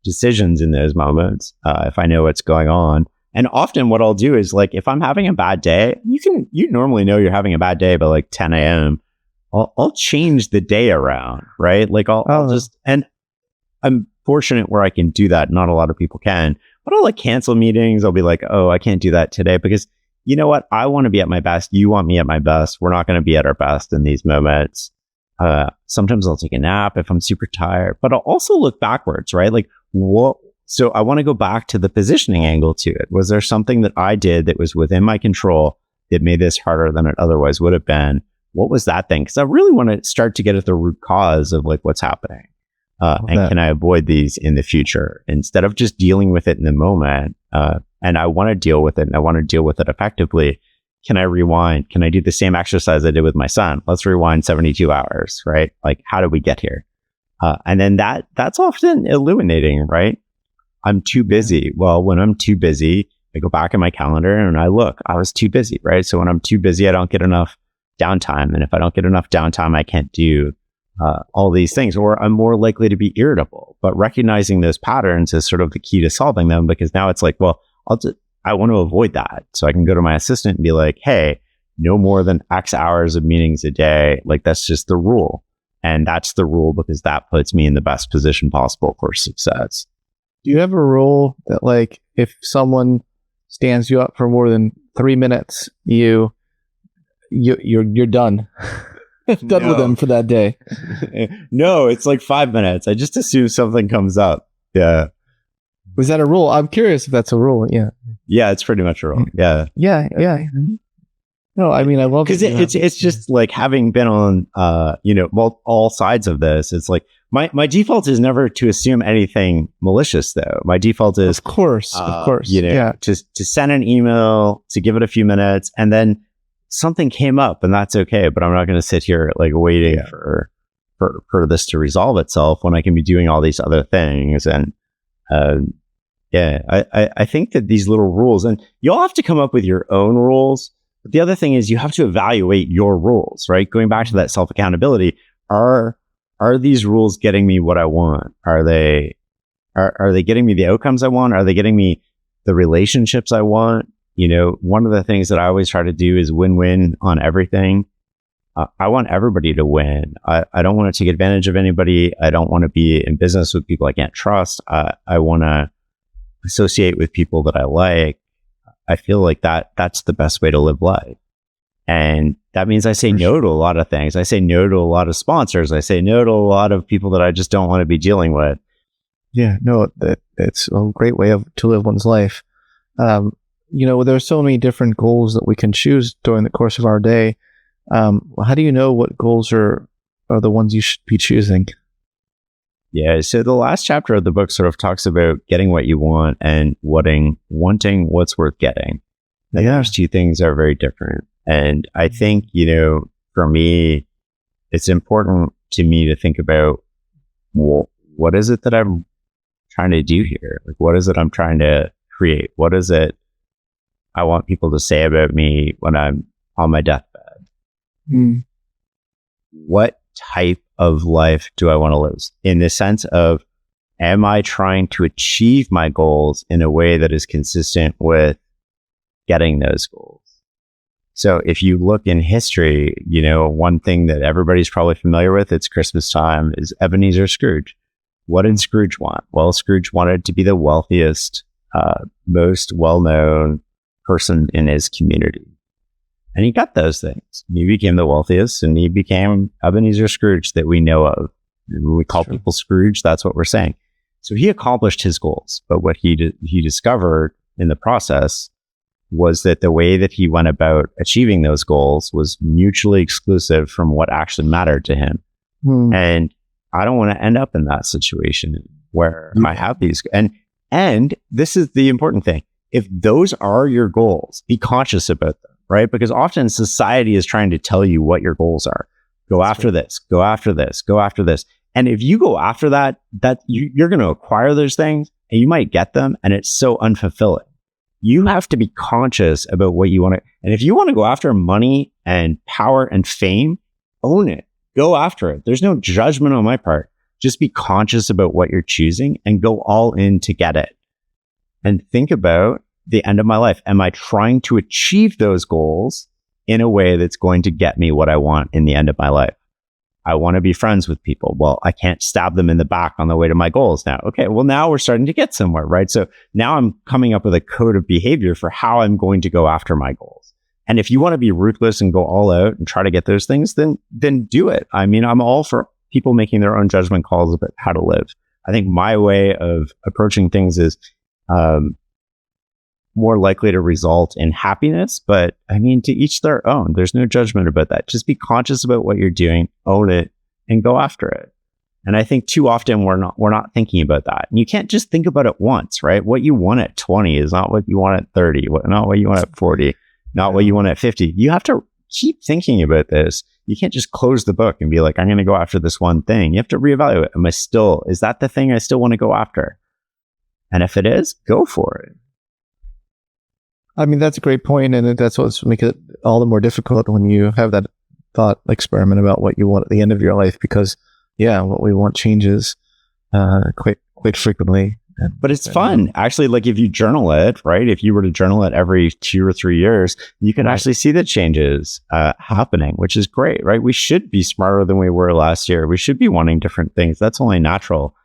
[SPEAKER 1] decisions in those moments if I know what's going on. And often what I'll do is like, if I'm having a bad day, you normally know you're having a bad day by like 10 a.m. I'll change the day around, right? Like I'll just, and I'm fortunate where I can do that. Not a lot of people can, but I'll like cancel meetings. I'll be like, oh, I can't do that today because you know what? I want to be at my best. You want me at my best. We're not going to be at our best in these moments. Sometimes I'll take a nap if I'm super tired, but I'll also look backwards, right? Like what? So I want to go back to the positioning angle to it. Was there something that I did that was within my control that made this harder than it otherwise would have been? What was that thing? Because I really want to start to get at the root cause of like what's happening. And can I avoid these in the future instead of just dealing with it in the moment? And I want to deal with it and I want to deal with it effectively. can I rewind? Can I do the same exercise I did with my son? Let's rewind 72 hours, right? Like, how did we get here? And then that's often illuminating, right? I'm too busy. Well, when I'm too busy, I go back in my calendar and I look, I was too busy, right? So when I'm too busy, I don't get enough downtime. And if I don't get enough downtime, I can't do all these things, or I'm more likely to be irritable. But recognizing those patterns is sort of the key to solving them, because now it's like, well, I want to avoid that. So I can go to my assistant and be like, hey, no more than X hours of meetings a day. Like, that's just the rule. And that's the rule because that puts me in the best position possible for success.
[SPEAKER 3] Do you have a rule that, like, if someone stands you up for more than 3 minutes, you're done? Done with them for that day?
[SPEAKER 1] No, it's like 5 minutes. I just assume something comes up. Yeah.
[SPEAKER 3] Was that a rule? I'm curious if that's a rule. Yeah.
[SPEAKER 1] Yeah, it's pretty much a rule. Yeah.
[SPEAKER 3] Yeah. No, I mean, I love
[SPEAKER 1] because it's just like, having been on all sides of this. It's like my default is never to assume anything malicious, though. My default is,
[SPEAKER 3] of course,
[SPEAKER 1] to send an email, to give it a few minutes, and then something came up, and that's okay. But I'm not going to sit here like waiting for this to resolve itself when I can be doing all these other things. And I think that these little rules, and you'll have to come up with your own rules. But the other thing is, you have to evaluate your rules, right? Going back to that self-accountability, are these rules getting me what I want? Are they getting me the outcomes I want? Are they getting me the relationships I want? One of the things that I always try to do is win-win on everything. I want everybody to win. I don't want to take advantage of anybody. I don't want to be in business with people I can't trust. I want to associate with people that I like. I feel like that's the best way to live life. And that means I say no to a lot of things. I say no to a lot of sponsors. I say no to a lot of people that I just don't want to be dealing with.
[SPEAKER 3] Yeah, no, it's a great way to live one's life. There are so many different goals that we can choose during the course of our day. How do you know what goals are the ones you should be choosing?
[SPEAKER 1] Yeah, so the last chapter of the book sort of talks about getting what you want and wanting what's worth getting. And those two things are very different. And I think, for me, it's important to me to think about, well, what is it that I'm trying to do here? Like, what is it I'm trying to create? What is it I want people to say about me when I'm on my deathbed? What type of life do I want to live? In the sense of, am I trying to achieve my goals in a way that is consistent with getting those goals? So if you look in history, one thing that everybody's probably familiar with, it's Christmas time, is Ebenezer Scrooge. What did Scrooge want? Well, Scrooge wanted to be the wealthiest, most well-known person in his community. And he got those things. He became the wealthiest, and he became Ebenezer Scrooge that we know of. And when we call people Scrooge, that's what we're saying. So he accomplished his goals. But what he discovered in the process was that the way that he went about achieving those goals was mutually exclusive from what actually mattered to him. And I don't want to end up in that situation where I have these. And this is the important thing. If those are your goals, be conscious about them. Right? Because often society is trying to tell you what your goals are. Go after this, go after this, go after this. And if you go after that you're going to acquire those things, and you might get them, and it's so unfulfilling. You have to be conscious about what you want to. And if you want to go after money and power and fame, own it. Go after it. There's no judgment on my part. Just be conscious about what you're choosing and go all in to get it. And think about the end of my life. Am I trying to achieve those goals in a way that's going to get me what I want in the end of my life? I want to be friends with people. Well, I can't stab them in the back on the way to my goals now. Okay, well, now we're starting to get somewhere, right? So now I'm coming up with a code of behavior for how I'm going to go after my goals. And if you want to be ruthless and go all out and try to get those things, then do it. I mean, I'm all for people making their own judgment calls about how to live. I think my way of approaching things is more likely to result in happiness, but I mean, to each their own. There's no judgment about that. Just be conscious about what you're doing, own it, and go after it. And I think too often we're not thinking about that. And you can't just think about it once, right? What you want at 20 is not what you want at 30, not what you want at 40. not what you want at 50. You have to keep thinking about this. You can't just close the book and be like, I'm going to go after this one thing. You have to reevaluate. Is that the thing I still want to go after? And if it is, go for it.
[SPEAKER 3] I mean, that's a great point, and that's what's make it all the more difficult when you have that thought experiment about what you want at the end of your life, because what we want changes quite frequently.
[SPEAKER 1] But it's fun. Actually, like if you journal it, right? If you were to journal it every 2 or 3 years, you can actually see the changes happening, which is great, right? We should be smarter than we were last year. We should be wanting different things. That's only natural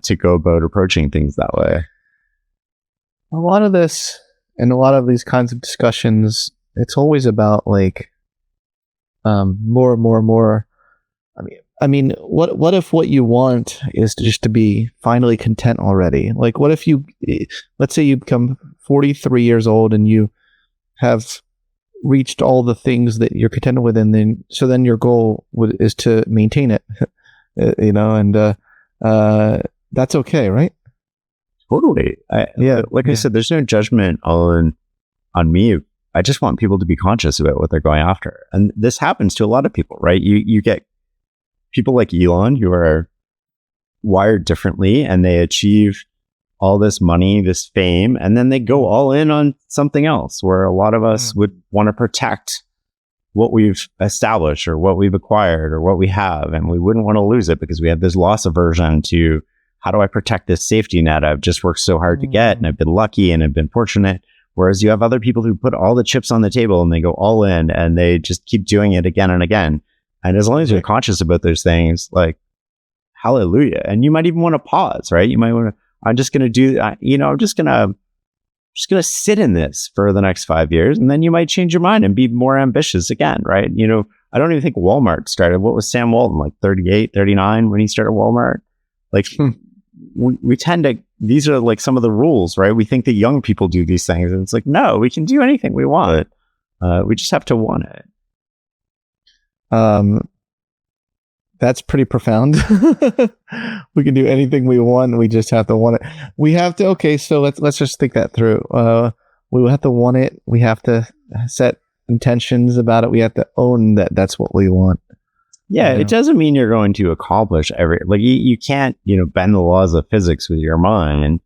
[SPEAKER 1] to go about approaching things that way.
[SPEAKER 3] A lot of this and a lot of these kinds of discussions, it's always about like more. I mean, what if what you want is to be finally content already? Like, what if let's say you become 43 years old and you have reached all the things that you're content with, and then your goal is to maintain it, and that's okay, right?
[SPEAKER 1] Totally. I said, there's no judgment on me. I just want people to be conscious about what they're going after. And this happens to a lot of people, right? You get people like Elon who are wired differently, and they achieve all this money, this fame, and then they go all in on something else, where a lot of us would want to protect what we've established or what we've acquired or what we have. And we wouldn't want to lose it because we have this loss aversion to, how do I protect this safety net I've just worked so hard to get, and I've been lucky and I've been fortunate. Whereas you have other people who put all the chips on the table and they go all in and they just keep doing it again and again. And as long as you're conscious about those things, like, hallelujah. And you might even want to pause, right? You might want to, I'm just going to sit in this for the next 5 years. And then you might change your mind and be more ambitious again, right? I don't even think Walmart started. What was Sam Walton, like 38, 39 when he started Walmart? Like, we tend to, these are like some of the rules, right? We think that young people do these things, and it's like, no, we can do anything we want. We just have to want it.
[SPEAKER 3] That's pretty profound. We can do anything we want. We just have to want it. We have to. Okay, so let's just think that through. We have to want it. We have to set intentions about it. We have to own that. That's what we want.
[SPEAKER 1] Yeah, it doesn't mean you're going to accomplish you can't, bend the laws of physics with your mind,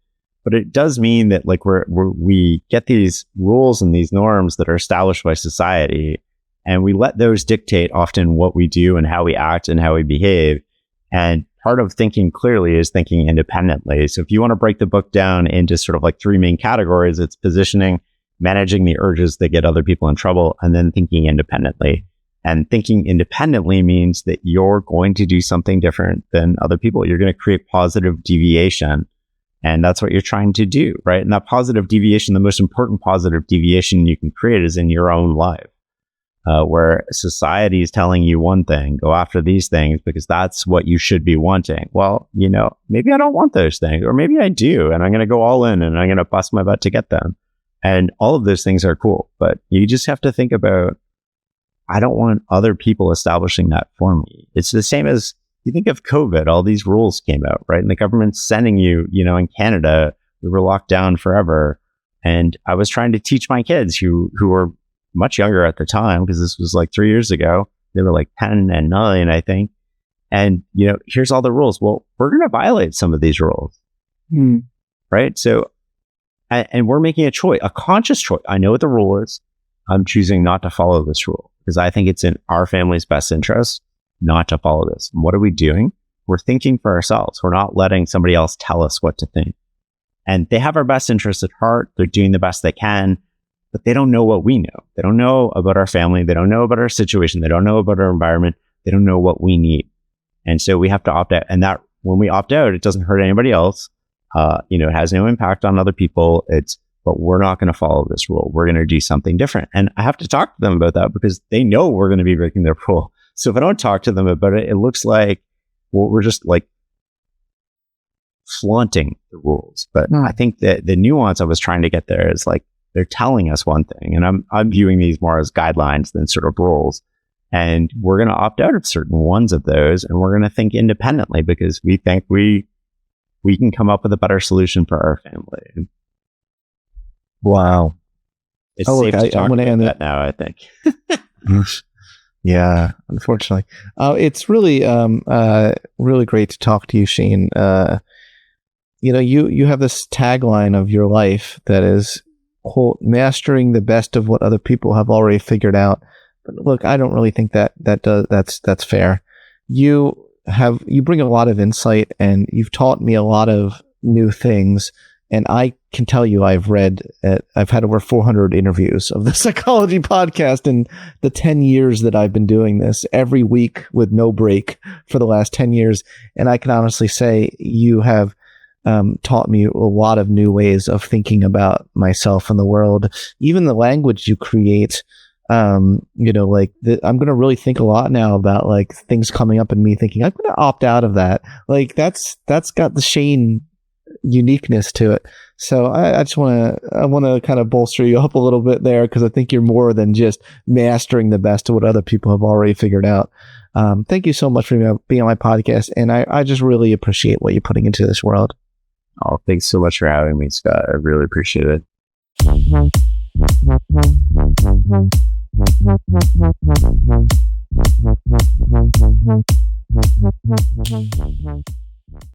[SPEAKER 1] but it does mean that like we get these rules and these norms that are established by society, and we let those dictate often what we do and how we act and how we behave. And part of thinking clearly is thinking independently. So if you want to break the book down into sort of like 3 main categories, it's positioning, managing the urges that get other people in trouble, and then thinking independently. And thinking independently means that you're going to do something different than other people. You're going to create positive deviation. And that's what you're trying to do, right? And that positive deviation, the most important positive deviation you can create is in your own life, where society is telling you one thing, go after these things because that's what you should be wanting. Well, maybe I don't want those things, or maybe I do, and I'm going to go all in and I'm going to bust my butt to get them. And all of those things are cool, but you just have to think about, I don't want other people establishing that for me. It's the same as you think of COVID, all these rules came out, right? And the government's sending you, in Canada, we were locked down forever. And I was trying to teach my kids who were much younger at the time, because this was like 3 years ago. They were like 10 and 9, I think. And, here's all the rules. Well, we're going to violate some of these rules, right? So, and we're making a choice, a conscious choice. I know what the rule is. I'm choosing not to follow this rule because I think it's in our family's best interest not to follow this. And what are we doing? We're thinking for ourselves. We're not letting somebody else tell us what to think. And they have our best interests at heart. They're doing the best they can, but they don't know what we know. They don't know about our family. They don't know about our situation. They don't know about our environment. They don't know what we need. And so we have to opt out. And that when we opt out, it doesn't hurt anybody else. It has no impact on other people. But we're not going to follow this rule. We're going to do something different. And I have to talk to them about that because they know we're going to be breaking their rule. So if I don't talk to them about it, it looks like we're just like flaunting the rules. But I think that the nuance I was trying to get there is like, they're telling us one thing, and I'm viewing these more as guidelines than sort of rules. And we're going to opt out of certain ones of those, and we're going to think independently because we think we can come up with a better solution for our family.
[SPEAKER 3] Wow.
[SPEAKER 1] It's
[SPEAKER 3] Oh,
[SPEAKER 1] safe
[SPEAKER 3] look,
[SPEAKER 1] to
[SPEAKER 3] I'm
[SPEAKER 1] talk
[SPEAKER 3] going to
[SPEAKER 1] about
[SPEAKER 3] end
[SPEAKER 1] that
[SPEAKER 3] it.
[SPEAKER 1] now, I think.
[SPEAKER 3] Yeah, unfortunately. It's really really great to talk to you, Shane. You have this tagline of your life that is, quote, mastering the best of what other people have already figured out. But look, I don't really think that's fair. You bring a lot of insight, and you've taught me a lot of new things. And I can tell you, I've had over 400 interviews of the Psychology Podcast in the 10 years that I've been doing this every week with no break for the last 10 years. And I can honestly say you have taught me a lot of new ways of thinking about myself and the world, even the language you create. I'm going to really think a lot now about like things coming up in me thinking I'm going to opt out of that. Like that's got the Shane uniqueness to it. So I want to kind of bolster you up a little bit there, because I think you're more than just mastering the best of what other people have already figured out. Thank you so much for being on my podcast, and I just really appreciate what you're putting into this world.
[SPEAKER 1] Oh, thanks so much for having me, Scott. I really appreciate it.